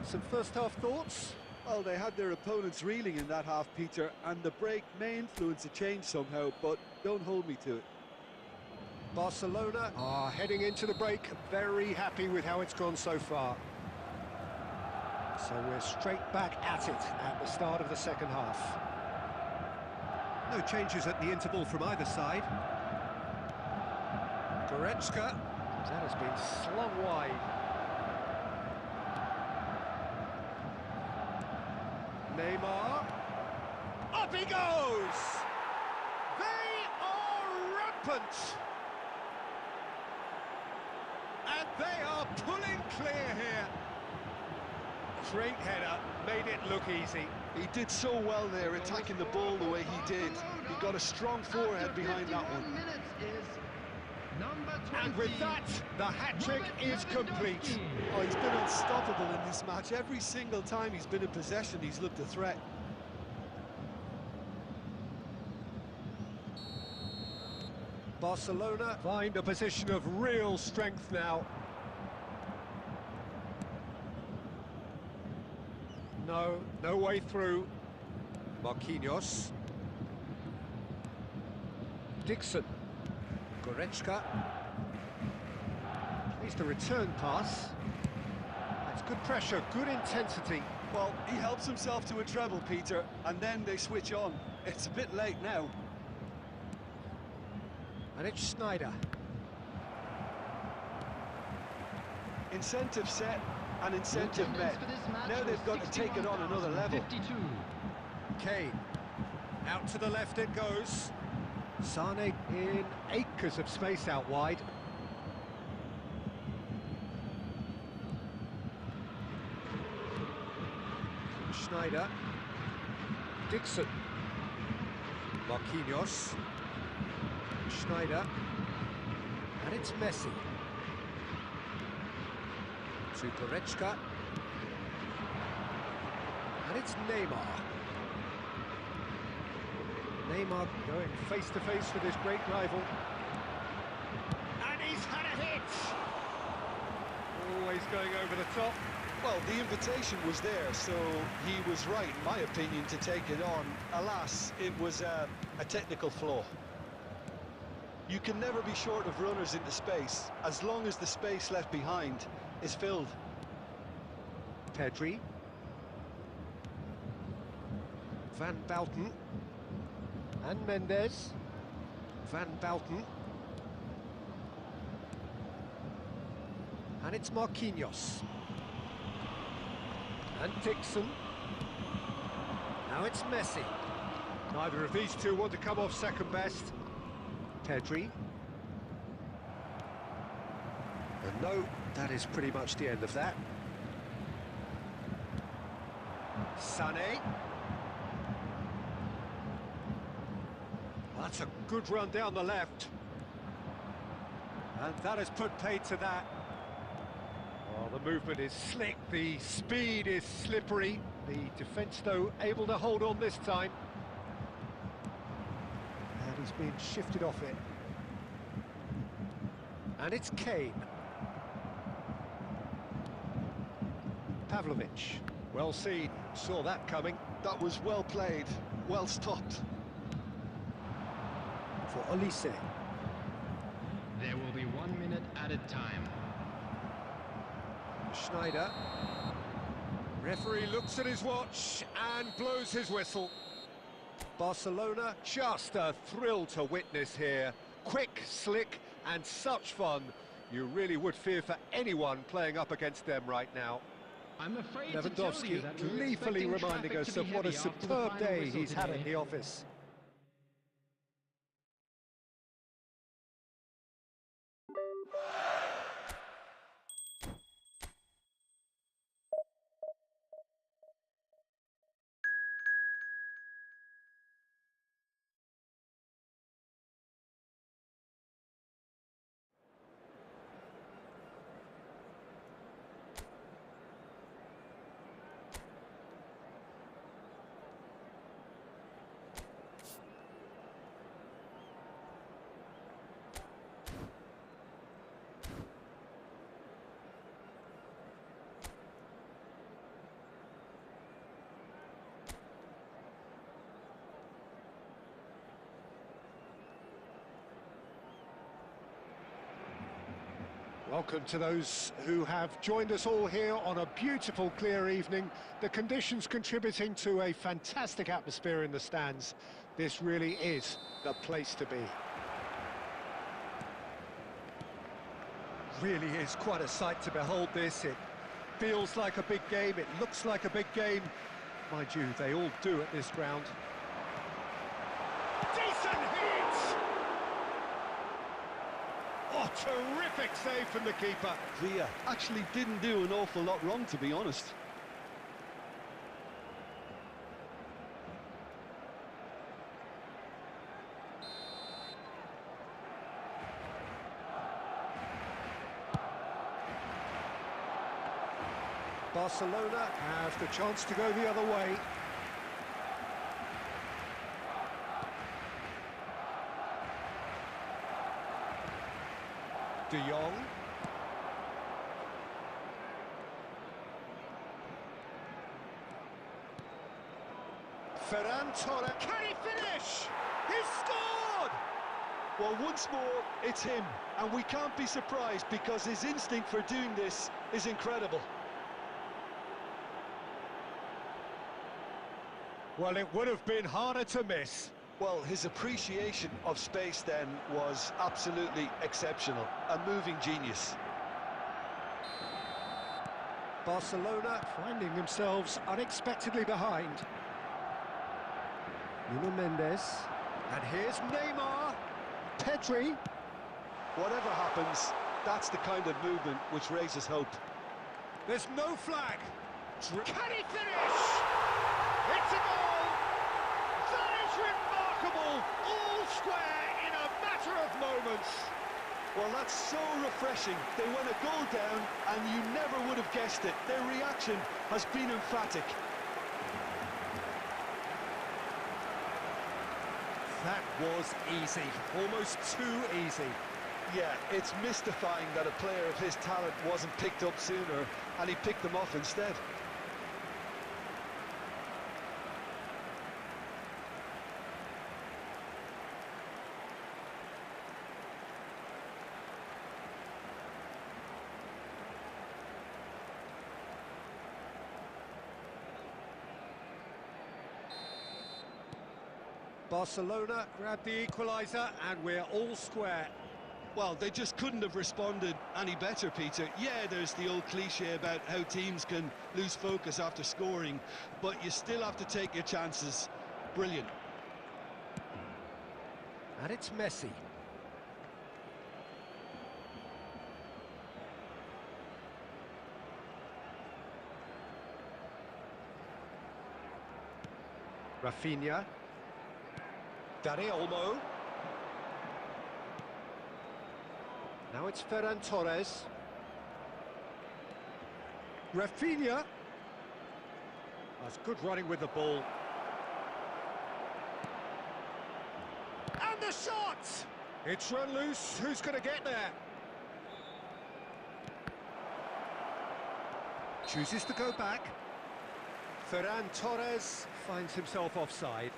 Some first half thoughts? Well, they had their opponents reeling in that half, Peter, and the break may influence a change somehow, but don't hold me to it. Barcelona are heading into the break, very happy with how it's gone so far. So we're straight back at it at the start of the second half. No changes at the interval from either side. Goretzka, that has been slung wide. Neymar, up he goes! They are rampant! And they are pulling clear here. Great header, made it look easy. He did so well there, attacking the ball the way he did. He got a strong forehead behind that one. Minutes is number 20. And with that, the hat-trick is complete. Lewandowski. Oh, he's been unstoppable in this match. Every single time he's been in possession, he's looked a threat. Barcelona find a position of real strength now. No way through. Marquinhos. Dixon. Goretzka. Needs the return pass. That's good pressure, good intensity. Well, he helps himself to a treble, Peter, and then they switch on. It's a bit late now. And it's Schneider. Incentive set and incentive met. Now they've got to take it on another level. 52. Kane. Out to the left it goes. Sane in acres of space out wide. Schneider. Dixon. Marquinhos. Schneider. And it's Messi. To Goretzka. And it's Neymar. Neymar going face-to-face with his great rival. And he's had a hit! Always going over the top. Well, the invitation was there, so he was right, in my opinion, to take it on. Alas, it was a technical flaw. You can never be short of runners into space, as long as the space left behind is filled. Pedri. Van Bauten. And Mendes. Van Bauten. And it's Marquinhos. And Dixon. Now it's Messi. Neither of these two want to come off second best. Pedri. And no, that is pretty much the end of that. Sané. That's a good run down the left. And that has put paid to that. Oh, the movement is slick, the speed is slippery. The defence, though, able to hold on this time. And he's being shifted off it. And it's Kane. Pavlovic. Well seen, saw that coming. That was well played, well stopped. For Olise. There will be 1 minute added time. Schneider. Referee looks at his watch and blows his whistle. Barcelona, just a thrill to witness here. Quick, slick, and such fun. You really would fear for anyone playing up against them right now. I'm afraid to tell you Lewandowski that we're gleefully expecting reminding traffic us to of be what a heavy after the superb final day whistle he's had today. at the office. Welcome to those who have joined us all here on a beautiful, clear evening. The conditions contributing to a fantastic atmosphere in the stands. This really is the place to be. Really is quite a sight to behold this. It feels like a big game, it looks like a big game. Mind you, they all do at this ground. Decent hit! Oh, terrific save from the keeper. Villa actually didn't do an awful lot wrong, to be honest. Barcelona have the chance to go the other way. De Jong. Ferran Torres. Can he finish? He's scored! Well, once more, it's him, and we can't be surprised because his instinct for doing this is incredible. Well, it would have been harder to miss. Well, his appreciation of space then was absolutely exceptional. A moving genius. Barcelona finding themselves unexpectedly behind. Nuno Mendes. And here's Neymar. Pedri. Whatever happens, that's the kind of movement which raises hope. There's no flag. Can he finish? It's a goal! That is remarkable! All square in a matter of moments. Well, that's so refreshing. They went a goal down, and you never would have guessed it. Their reaction has been emphatic. That was easy, almost too easy. Yeah, it's mystifying that a player of his talent wasn't picked up sooner, and he picked them off instead. Barcelona grabbed the equaliser and we're all square. Well, they just couldn't have responded any better, Peter. Yeah, there's the old cliche about how teams can lose focus after scoring, but you still have to take your chances. Brilliant. And it's Messi. Rafinha. Dani Olmo. Now it's Ferran Torres. Rafinha. That's good running with the ball. And the shot! It's run loose. Who's going to get there? Chooses to go back. Ferran Torres finds himself offside.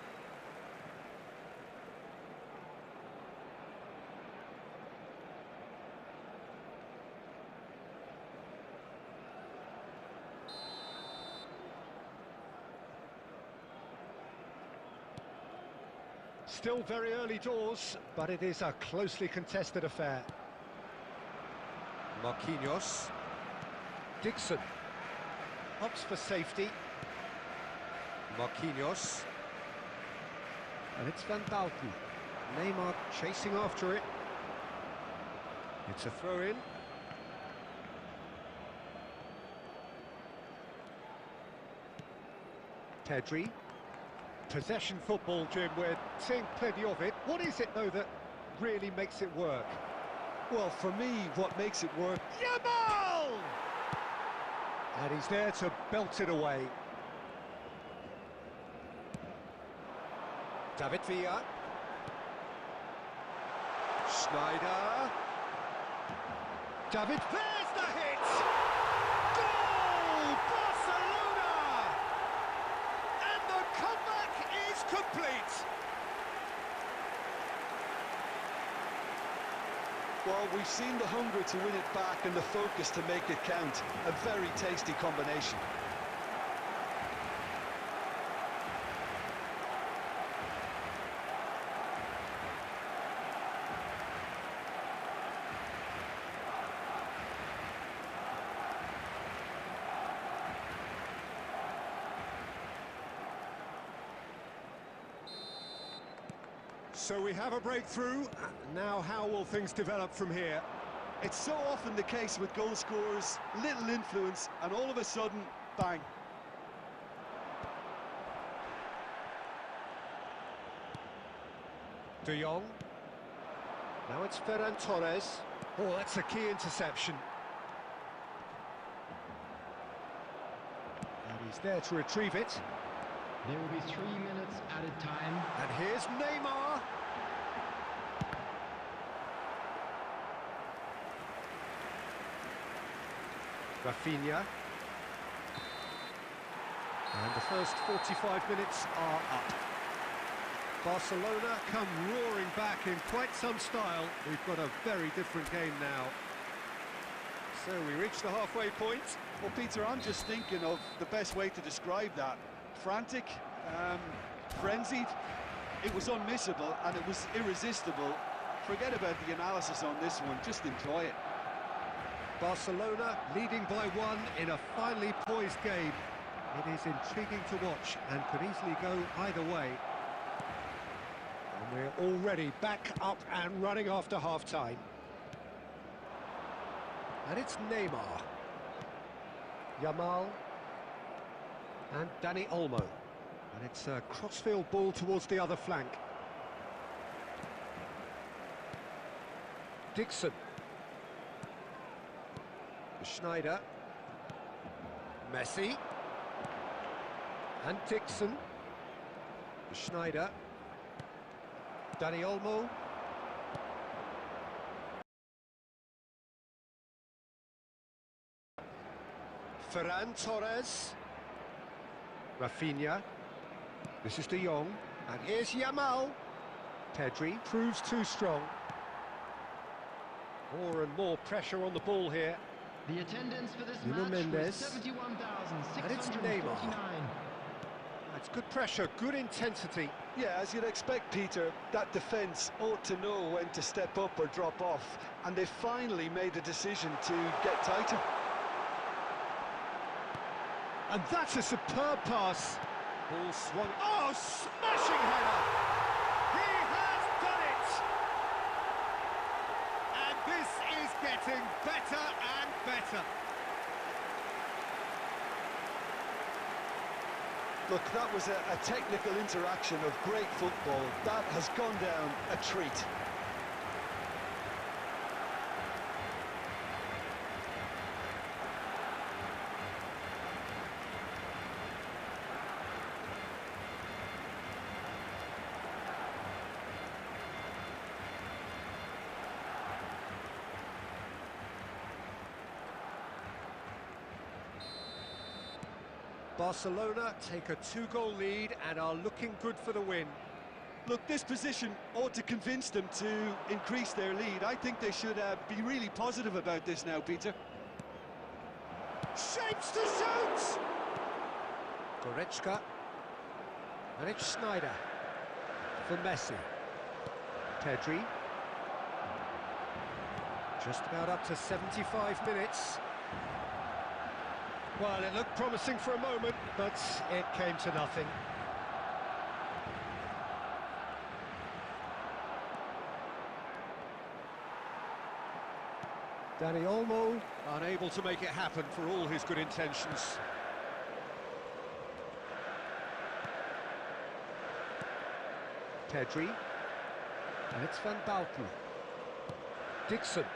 Still very early doors, but it is a closely contested affair. Marquinhos. Dixon. Opts for safety. Marquinhos. And it's Van Dalten. Neymar chasing after it. It's a throw-in. Pedri. Possession football, Jim, we're seeing plenty of it. What is it, though, that really makes it work? Well, for me, what makes it work... Yamal! And he's there to belt it away. David Villa. Schneider. David, there's the hit! Goal! Barcelona! And the comeback is complete. Well, we've seen the hunger to win it back and the focus to make it count. A very tasty combination. So we have a breakthrough. Now how will things develop from here? It's so often the case with goal scorers, little influence, and all of a sudden, bang. De Jong. Now it's Ferran Torres. Oh, that's a key interception. He's there to retrieve it. There will be 3 minutes added time. And here's Neymar. Rafinha. And the first 45 minutes are up. Barcelona come roaring back in quite some style. We've got a very different game now. So we reach the halfway point. Well, Peter, I'm just thinking of the best way to describe that. Frantic, frenzied. It was unmissable and it was irresistible. Forget about the analysis on this one, just enjoy it. Barcelona leading by 1 in a finely poised game. It is intriguing to watch and could easily go either way. And we're already back up and running after half-time. And it's Neymar. Yamal. And Dani Olmo. And it's a crossfield ball towards the other flank. Dixon. Schneider. Messi. And Dixon. Schneider. Dani Olmo. Ferran Torres. Rafinha. This is De Jong. And here's Yamal. Pedri proves too strong. More and more pressure on the ball here. The attendance for this Nuno match Mendes. was 71,649. And it's Neymar. It's good pressure, good intensity. Yeah, as you'd expect, Peter, that defence ought to know when to step up or drop off, and they finally made a decision to get tighter. And that's a superb pass. Ball swung. Oh, smashing header! He has done it! And this is getting better and better. Look, that was a technical interaction of great football. That has gone down a treat. Barcelona take a 2-goal lead and are looking good for the win. Look, this position ought to convince them to increase their lead. I think they should be really positive about this now, Peter. Shapes to shoot! Goretzka. And it's Schneider. For Messi. Pedri. Just about up to 75 minutes. Well, it looked promising for a moment, but it came to nothing. Dani Olmo unable to make it happen for all his good intentions. Pedri. And it's Van Bauten. Dixon.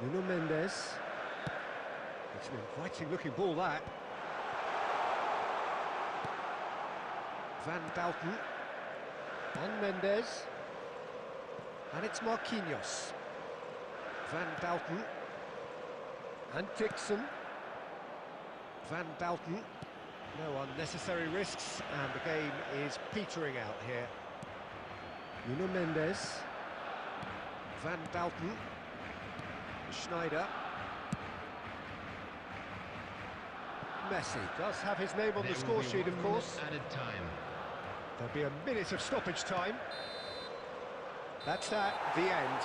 Nuno Mendes. It's an inviting-looking ball, that. Van Bauten. And Mendes. And it's Marquinhos. Van Bauten. And Dixon. Van Bauten. No unnecessary risks, and the game is petering out here. Nuno Mendes. Van Bauten. Schneider. Messi does have his name on the score sheet, of course. Added time. There'll be a minute of stoppage time. That's that, the end.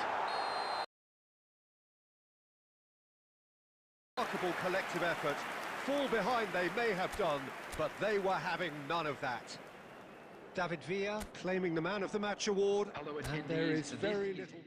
Remarkable collective effort. Fall behind they may have done, but they were having none of that. David Villa claiming the Man of the Match award, and there is very little...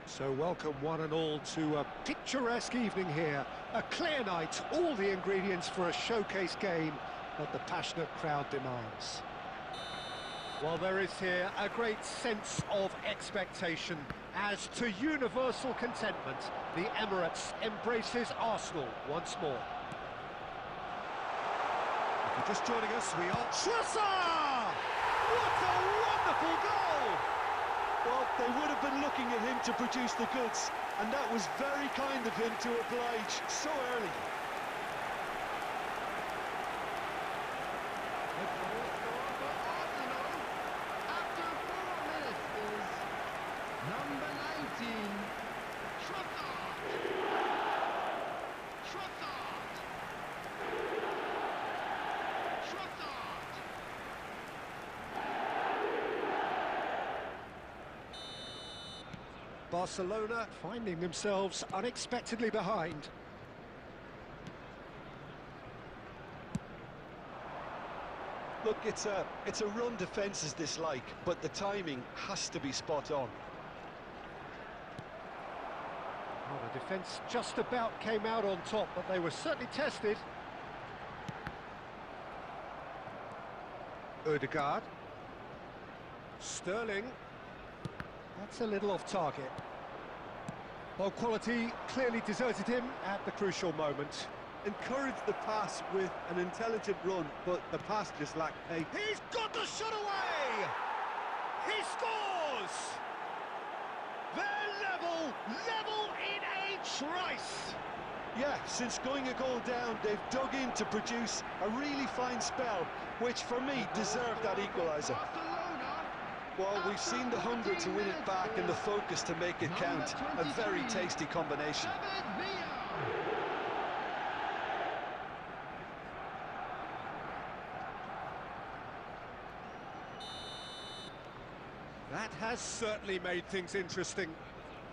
So welcome one and all to a picturesque evening here. A clear night, all the ingredients for a showcase game that the passionate crowd demands. Well, there is here a great sense of expectation as to universal contentment. The Emirates embraces Arsenal once more. If you're just joining us, we are... Trossard! What a wonderful goal! Well, they would have been looking at him to produce the goods, and that was very kind of him to oblige so early. After 4 minutes is number 19, Trossard. Trossard. Trossard. Barcelona finding themselves unexpectedly behind. Look, it's a run defence's dislike, but the timing has to be spot on. Well, the defence just about came out on top, but they were certainly tested. Odegaard. Sterling. That's a little off target. Well, quality clearly deserted him at the crucial moment. Encouraged the pass with an intelligent run, but the pass just lacked pace. He's got the shot away! He scores! They're level in a trice! Yeah, since going a goal down, they've dug in to produce a really fine spell, which for me deserved that equaliser. Barcelona. Well, we've seen the hunger to win it back and the focus to make it count. A very tasty combination. David Villa. That has certainly made things interesting.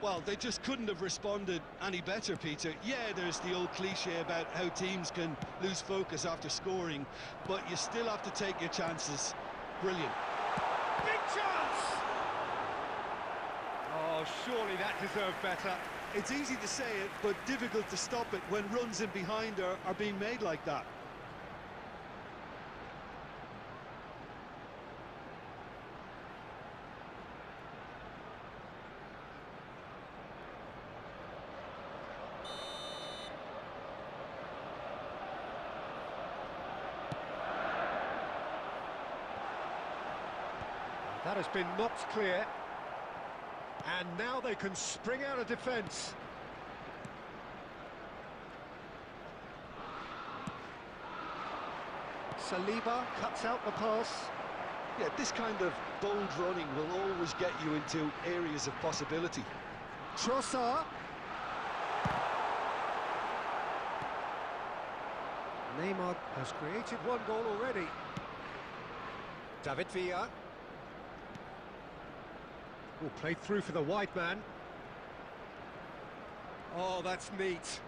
Well, they just couldn't have responded any better, Peter. Yeah, there's the old cliche about how teams can lose focus after scoring, but you still have to take your chances. Brilliant. Big chance! Oh, surely that deserved better. It's easy to say it, but difficult to stop it when runs in behind are being made like that. That has been knocked clear. And now they can spring out of defence. Saliba cuts out the pass. Yeah, this kind of bold running will always get you into areas of possibility. Trossard. Neymar has created one goal already. David Villa. Oh, played through for the wide man. Oh, that's neat.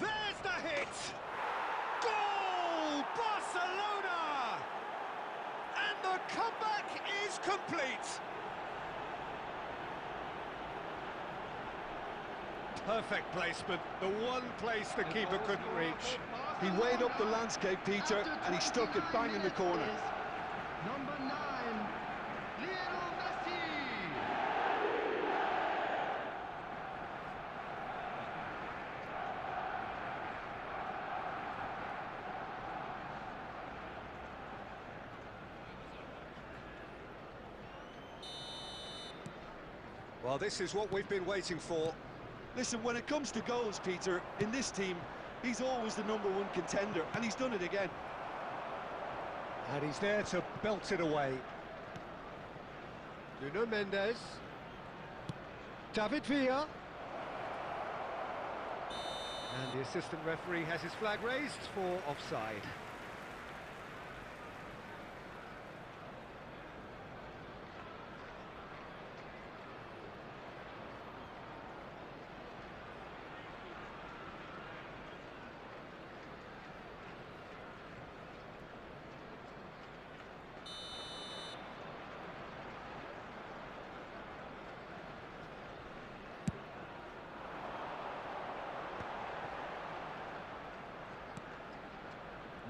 There's the hit! Goal! Barcelona! And the comeback is complete. Perfect placement, the one place the keeper couldn't reach. He weighed up the landscape, Peter, and he stuck it bang in the corner. Number 9, Lionel Messi. Well, this is what we've been waiting for. Listen, when it comes to goals, Peter, in this team, he's always the #1 contender, and he's done it again. And he's there to belt it away. Nuno Mendes. David Villa. And the assistant referee has his flag raised for offside.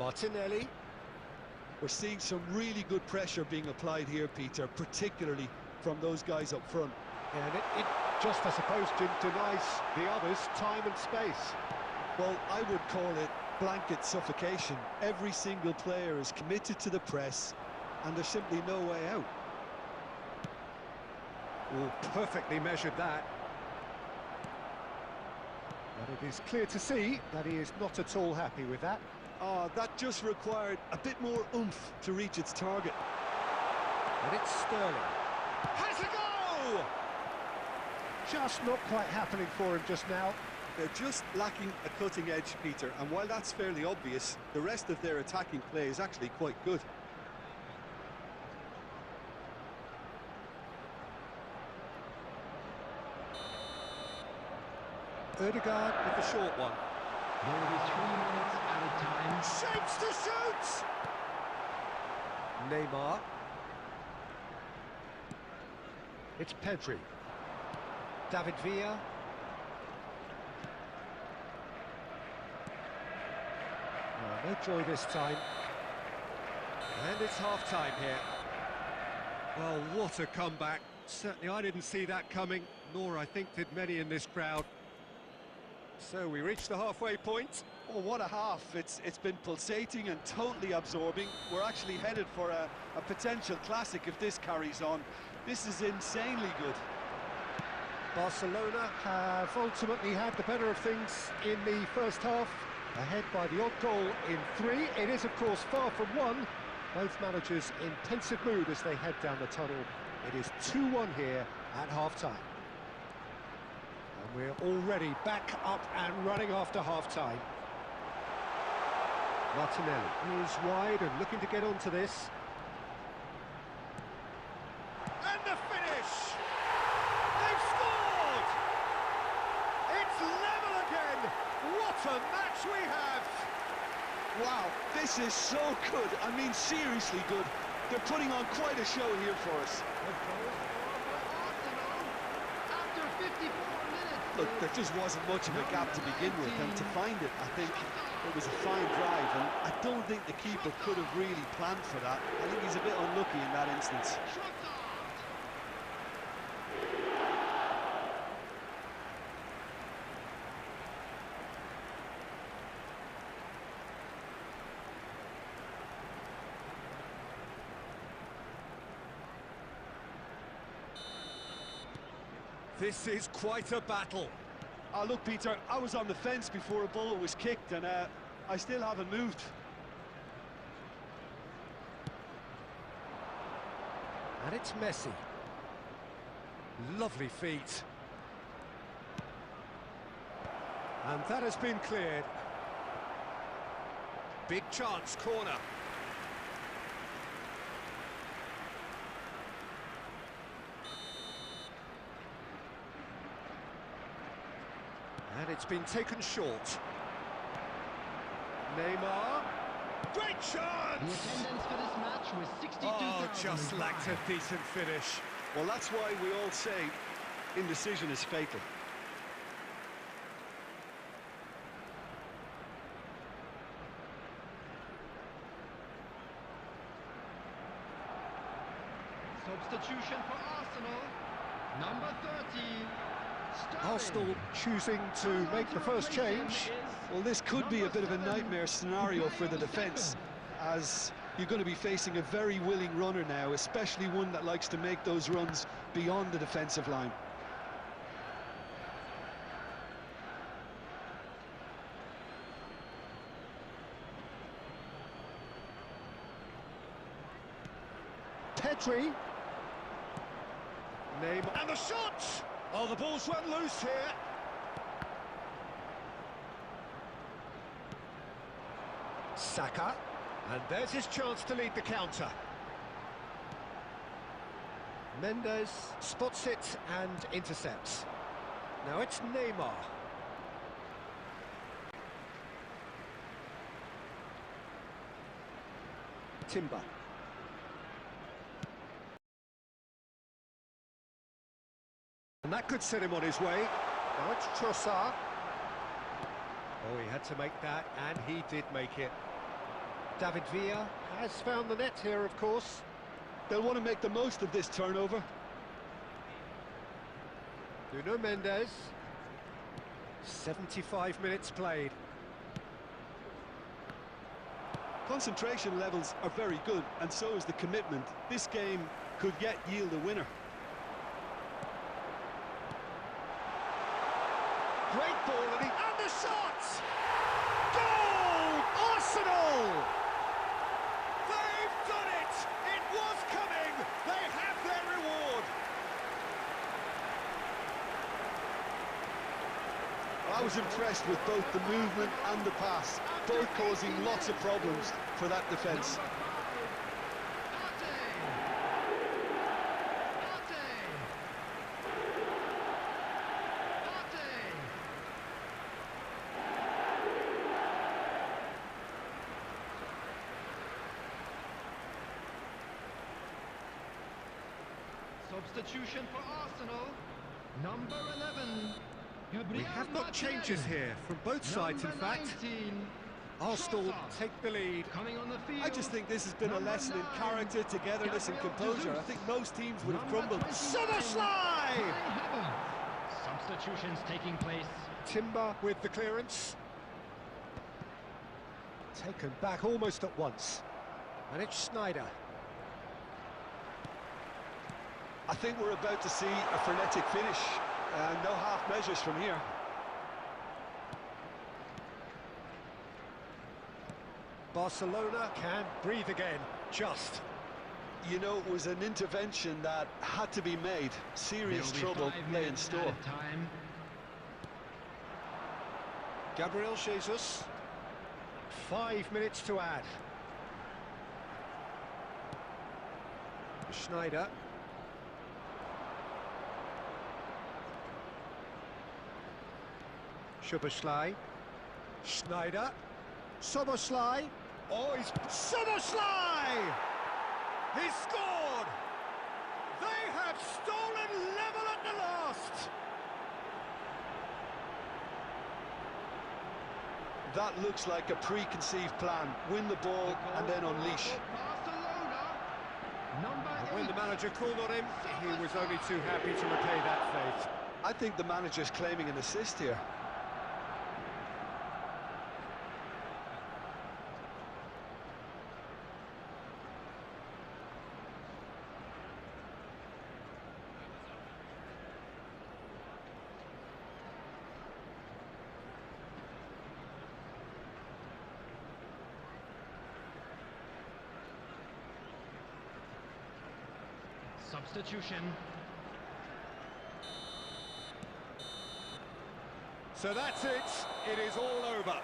Martinelli. We're seeing some really good pressure being applied here, Peter, particularly from those guys up front. Yeah, and it just, I suppose, denies the others time and space. Well, I would call it blanket suffocation. Every single player is committed to the press, and there's simply no way out. Oh, perfectly measured that. But it is clear to see that he is not at all happy with that. That just required a bit more oomph to reach its target. And it's Sterling. Has a go! Just not quite happening for him just now. They're just lacking a cutting edge, Peter, and while that's fairly obvious, the rest of their attacking play is actually quite good. Ødegaard with the short one. There will be 3 minutes added time. Shapes to shoot! Neymar. It's Pedri. David Villa. Oh, no joy this time. And it's half-time here. Well, what a comeback. Certainly I didn't see that coming, nor I think did many in this crowd. So we reach the halfway point. Oh, what a half. It's been pulsating and totally absorbing. We're actually headed for a potential classic if this carries on. This is insanely good. Barcelona have ultimately had the better of things in the first half, ahead by the odd goal in 3. It is, of course, far from 1. Both managers in pensive mood as they head down the tunnel. It is 2-1 here at half-time. And we're already back up and running after half-time. Martinelli is wide and looking to get onto this. And the finish! They've scored! It's level again! What a match we have! Wow, this is so good. I mean, seriously good. They're putting on quite a show here for us. After 54 minutes. Look, there just wasn't much of a gap to begin with, and to find it, I think it was a fine drive, and I don't think the keeper could have really planned for that. I think he's a bit unlucky in that instance. This is quite a battle. Look, Peter, I was on the fence before a ball was kicked, and I still haven't moved. And it's Messi. Lovely feet. And that has been cleared. Big chance, corner. And it's been taken short. Neymar. Great chance! The attendance for this match was 62,000. Oh, just lacked a decent finish. Well, that's why we all say indecision is fatal. Substitution for Arsenal. Number 30. Sterling. Arsenal choosing to make the first change. Well, this could be a bit of a nightmare scenario for the defence, as you're going to be facing a very willing runner now, especially one that likes to make those runs beyond the defensive line. Pedri. Neymar. And the shot! Oh, the ball's run loose here. Saka. And there's his chance to lead the counter. Mendes spots it and intercepts. Now it's Neymar. Timber. And that could set him on his way. Now it's Trossard. Oh, he had to make that, and he did make it. David Villa has found the net here, of course. They'll want to make the most of this turnover. Nuno Mendes. 75 minutes played. Concentration levels are very good, and so is the commitment. This game could yet yield a winner. Great ball, and the shot! Goal! Arsenal! They've done it! It was coming! They have their reward! I was impressed with both the movement and the pass, both causing lots of problems for that defence. Substitution for Arsenal, number 11. We have got changes here from both sides, in fact. 19, Arsenal take the lead. coming on the field. I just think this has been a lesson in character, togetherness and composure. I think most teams would have crumbled. Soboslai! Substitutions taking place. Timber with the clearance. Taken back almost at once. And it's Sneijder. I think we're about to see a frenetic finish. No half measures from here. Barcelona can breathe again, just. You know, it was an intervention that had to be made. Serious trouble lay in store. Time. Gabriel Jesus. 5 minutes to add. Sneijder. Soboslai. Sneijder. Soboslai. Oh, he's... Soboslai! He's scored! They have stolen level at the last! That looks like a preconceived plan. Win the ball and then unleash. Barcelona, number When the 8. manager called on him, he was only too happy to repay that fate. I think the manager's claiming an assist here. Substitution. So that's it. It is all over.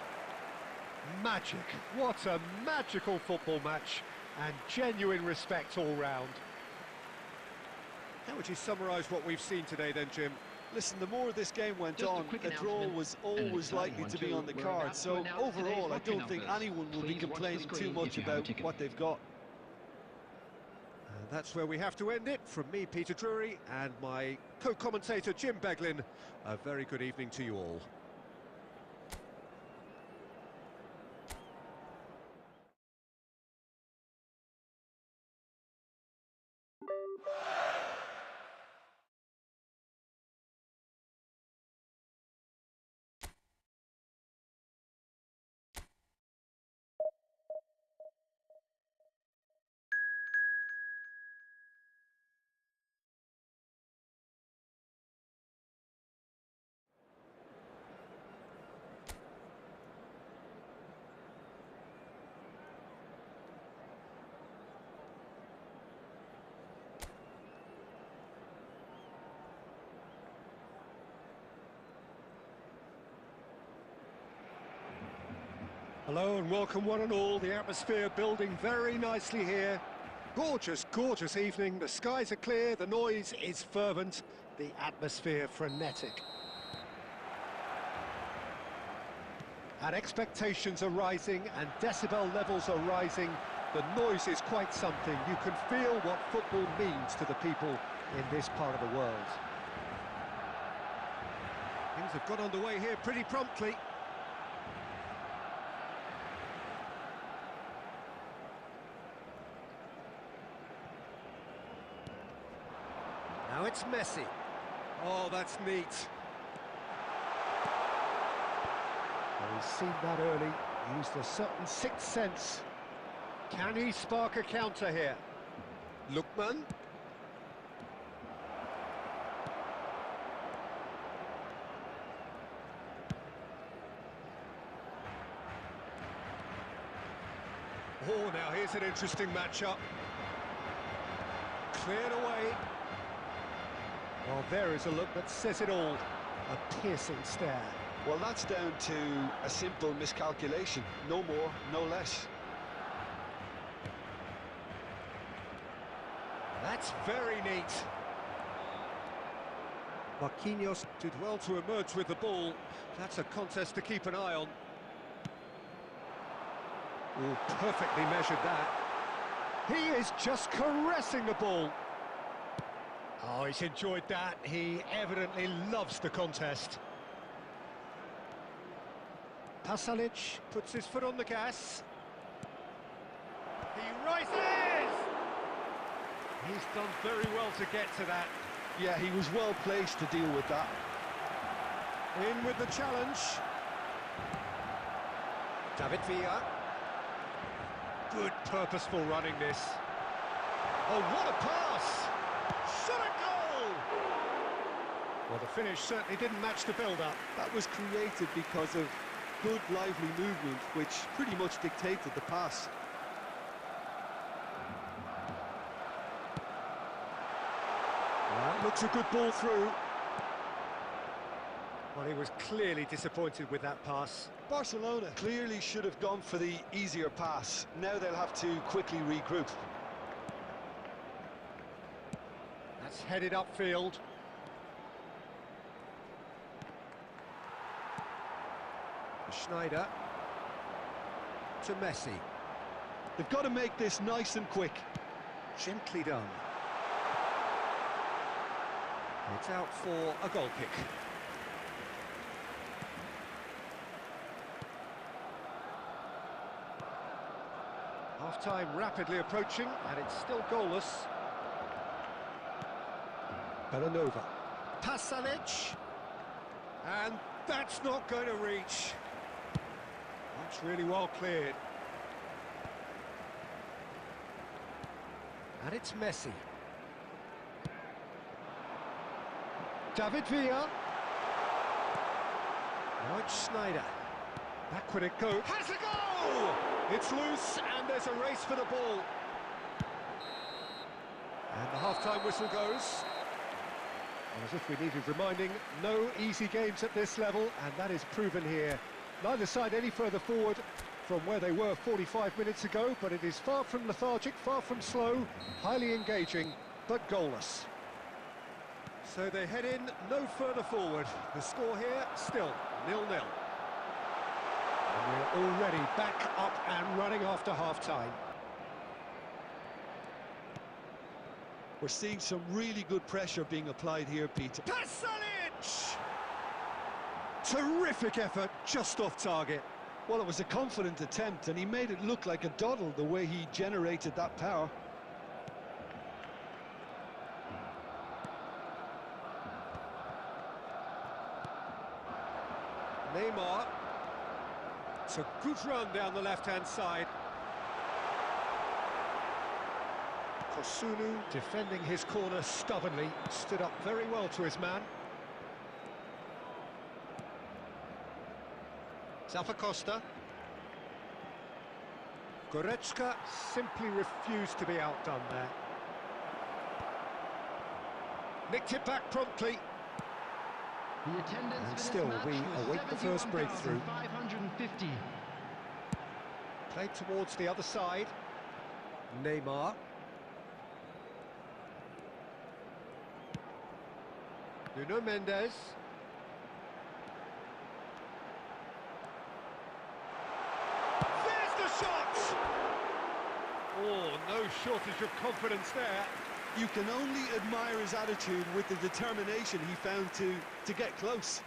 Magic. What a magical football match. And genuine respect all round. How would you summarise what we've seen today then, Jim? Listen, the more this game went Just a on, quick a draw announcement, was and an always exciting likely one to be too. on the We're card. about to So announce overall, today's I lottery don't think numbers. anyone will be Please watch the complaining too screen much if you have a about ticket. what they've got. And that's where we have to end it. From me, Peter Drury, and my co-commentator, Jim Beglin. A very good evening to you all. Hello and welcome one and all. The atmosphere building very nicely here. Gorgeous, gorgeous evening. The skies are clear, the noise is fervent, the atmosphere frenetic. And expectations are rising and decibel levels are rising. The noise is quite something. You can feel what football means to the people in this part of the world. Things have got underway here pretty promptly. Now it's Messi. Oh, that's neat. Well, he's seen that early, used a certain sixth sense. Can he spark a counter here? Lookman. Oh, now here's an interesting matchup. Cleared away. Well, there is a look that says it all. A piercing stare. Well, that's down to a simple miscalculation. No more, no less. That's very neat. Marquinhos did well to emerge with the ball. That's a contest to keep an eye on. Oh, perfectly measured that. He is just caressing the ball. Oh, he's enjoyed that. He evidently loves the contest. Pasalic puts his foot on the gas. He rises! He's done very well to get to that. Yeah, he was well placed to deal with that. In with the challenge. David Villa. Good purposeful running this. Oh, what a pass! Shot a goal! Well, the finish certainly didn't match the build-up. That was created because of good, lively movement, which pretty much dictated the pass. That looks a good ball through. Well, he was clearly disappointed with that pass. Barcelona clearly should have gone for the easier pass. Now they'll have to quickly regroup. That's headed upfield. Schneider to Messi. They've got to make this nice and quick. Gently done. It's out for a goal kick. Half-time rapidly approaching, and it's still goalless. Belanova. Pasalic. And that's not going to reach. That's really well cleared. And it's Messi. David Villa. Now it's Schneider. Back would it go. Has a goal! It's loose, and there's a race for the ball. And the half-time whistle goes. And as if we needed reminding, no easy games at this level, and that is proven here. Neither side any further forward from where they were 45 minutes ago, but it is far from lethargic, far from slow, highly engaging, but goalless. So they head in no further forward. The score here, still 0-0. And we're already back up and running after half-time. We're seeing some really good pressure being applied here, Peter. Pasalic! Terrific effort, just off target. Well, it was a confident attempt, and he made it look like a doddle the way he generated that power. Neymar. It's a good run down the left-hand side. Kosunu defending his corner stubbornly, stood up very well to his man. Zappacosta. Goretzka simply refused to be outdone there. Nicked it back promptly. The attendance And for this still, match we was await the first breakthrough. 71,550. Played towards the other side. Neymar. Nuno Mendes. There's the shot! Oh, no shortage of confidence there. You can only admire his attitude with the determination he found to get close.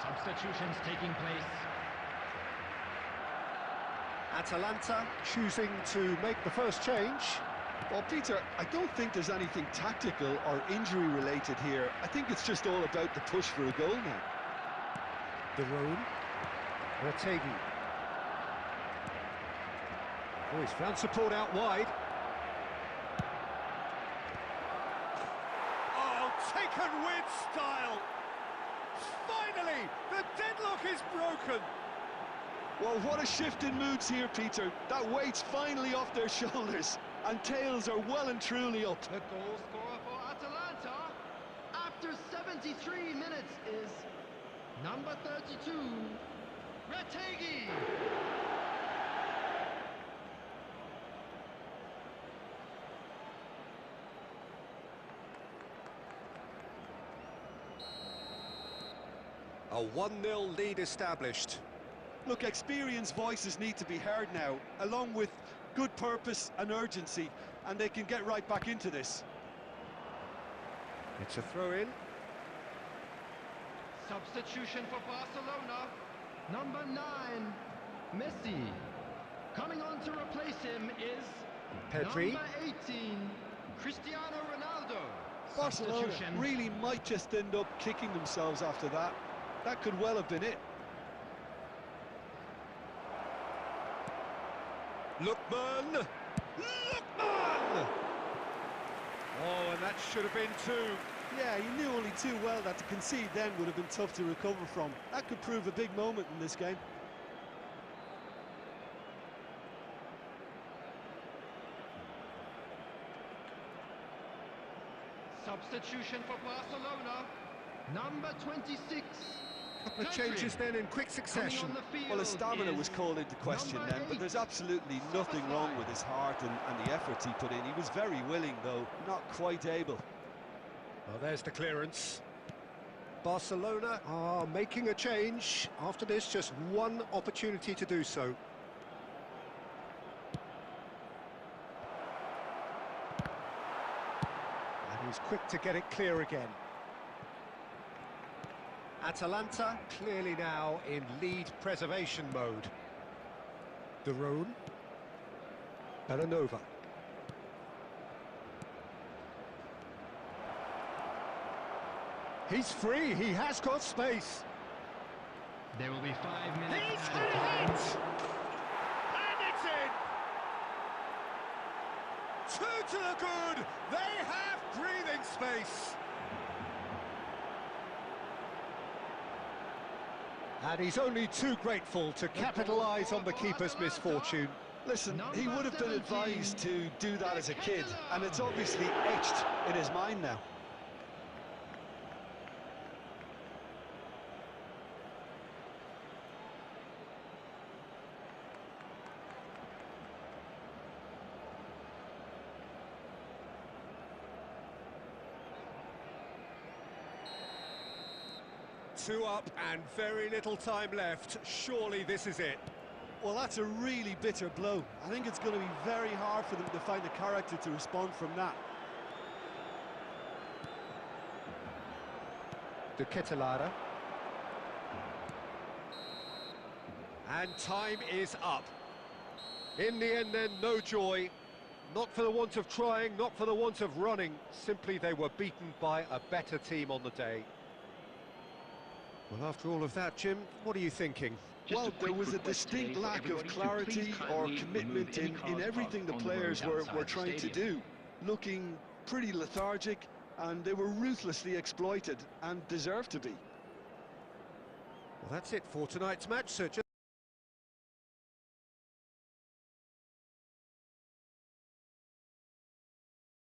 Substitutions taking place. Atalanta choosing to make the first change. Well, Peter, I don't think there's anything tactical or injury-related here. I think it's just all about the push for a goal now. The room. Retegi. Oh, he's found support out wide. Oh, taken with style. Finally, the deadlock is broken. Well, what a shift in moods here, Peter. That weight's finally off their shoulders, and tails are well and truly up. The goal scorer for Atalanta after 73 minutes is number 32, Retegi. A 1-0 lead established. Look, experienced voices need to be heard now, along with good purpose and urgency, and they can get right back into this. It's a throw-in. Substitution for Barcelona, number 9, Messi. Coming on to replace him is Pedri. number 18, Cristiano Ronaldo. Barcelona Substitution. really might just end up kicking themselves after that. That could well have been it. Lookman! Lookman! Oh, and that should have been two. Yeah, he knew only too well that to concede then would have been tough to recover from. That could prove a big moment in this game. Substitution for Barcelona, number 26. Couple of changes then in quick succession. Well, his stamina was called into question then, but there's absolutely nothing wrong with his heart and the efforts he put in. He was very willing, though, not quite able. Well, there's the clearance. Barcelona are making a change. After this, just one opportunity to do so. And he's quick to get it clear again. Atalanta clearly now in lead preservation mode. De Roon. Belanova. He's free, he has got space. There will be 5 minutes. He's had a hit! And it's in! Two to the good! They have breathing space! And he's only too grateful to capitalise on the keeper's misfortune. Listen, he would have been advised to do that as a kid, and it's obviously etched in his mind now. Two up and very little time left. Surely this is it. Well, that's a really bitter blow. I think it's going to be very hard for them to find the character to respond from that. De Ketelare. And time is up. In the end then, no joy. Not for the want of trying, not for the want of running. Simply they were beaten by a better team on the day. Well, after all of that, Jim, what are you thinking? Well, there was a distinct lack of clarity or commitment in everything the players were trying to do. Looking pretty lethargic, and they were ruthlessly exploited and deserved to be. Well, that's it for tonight's match, sir.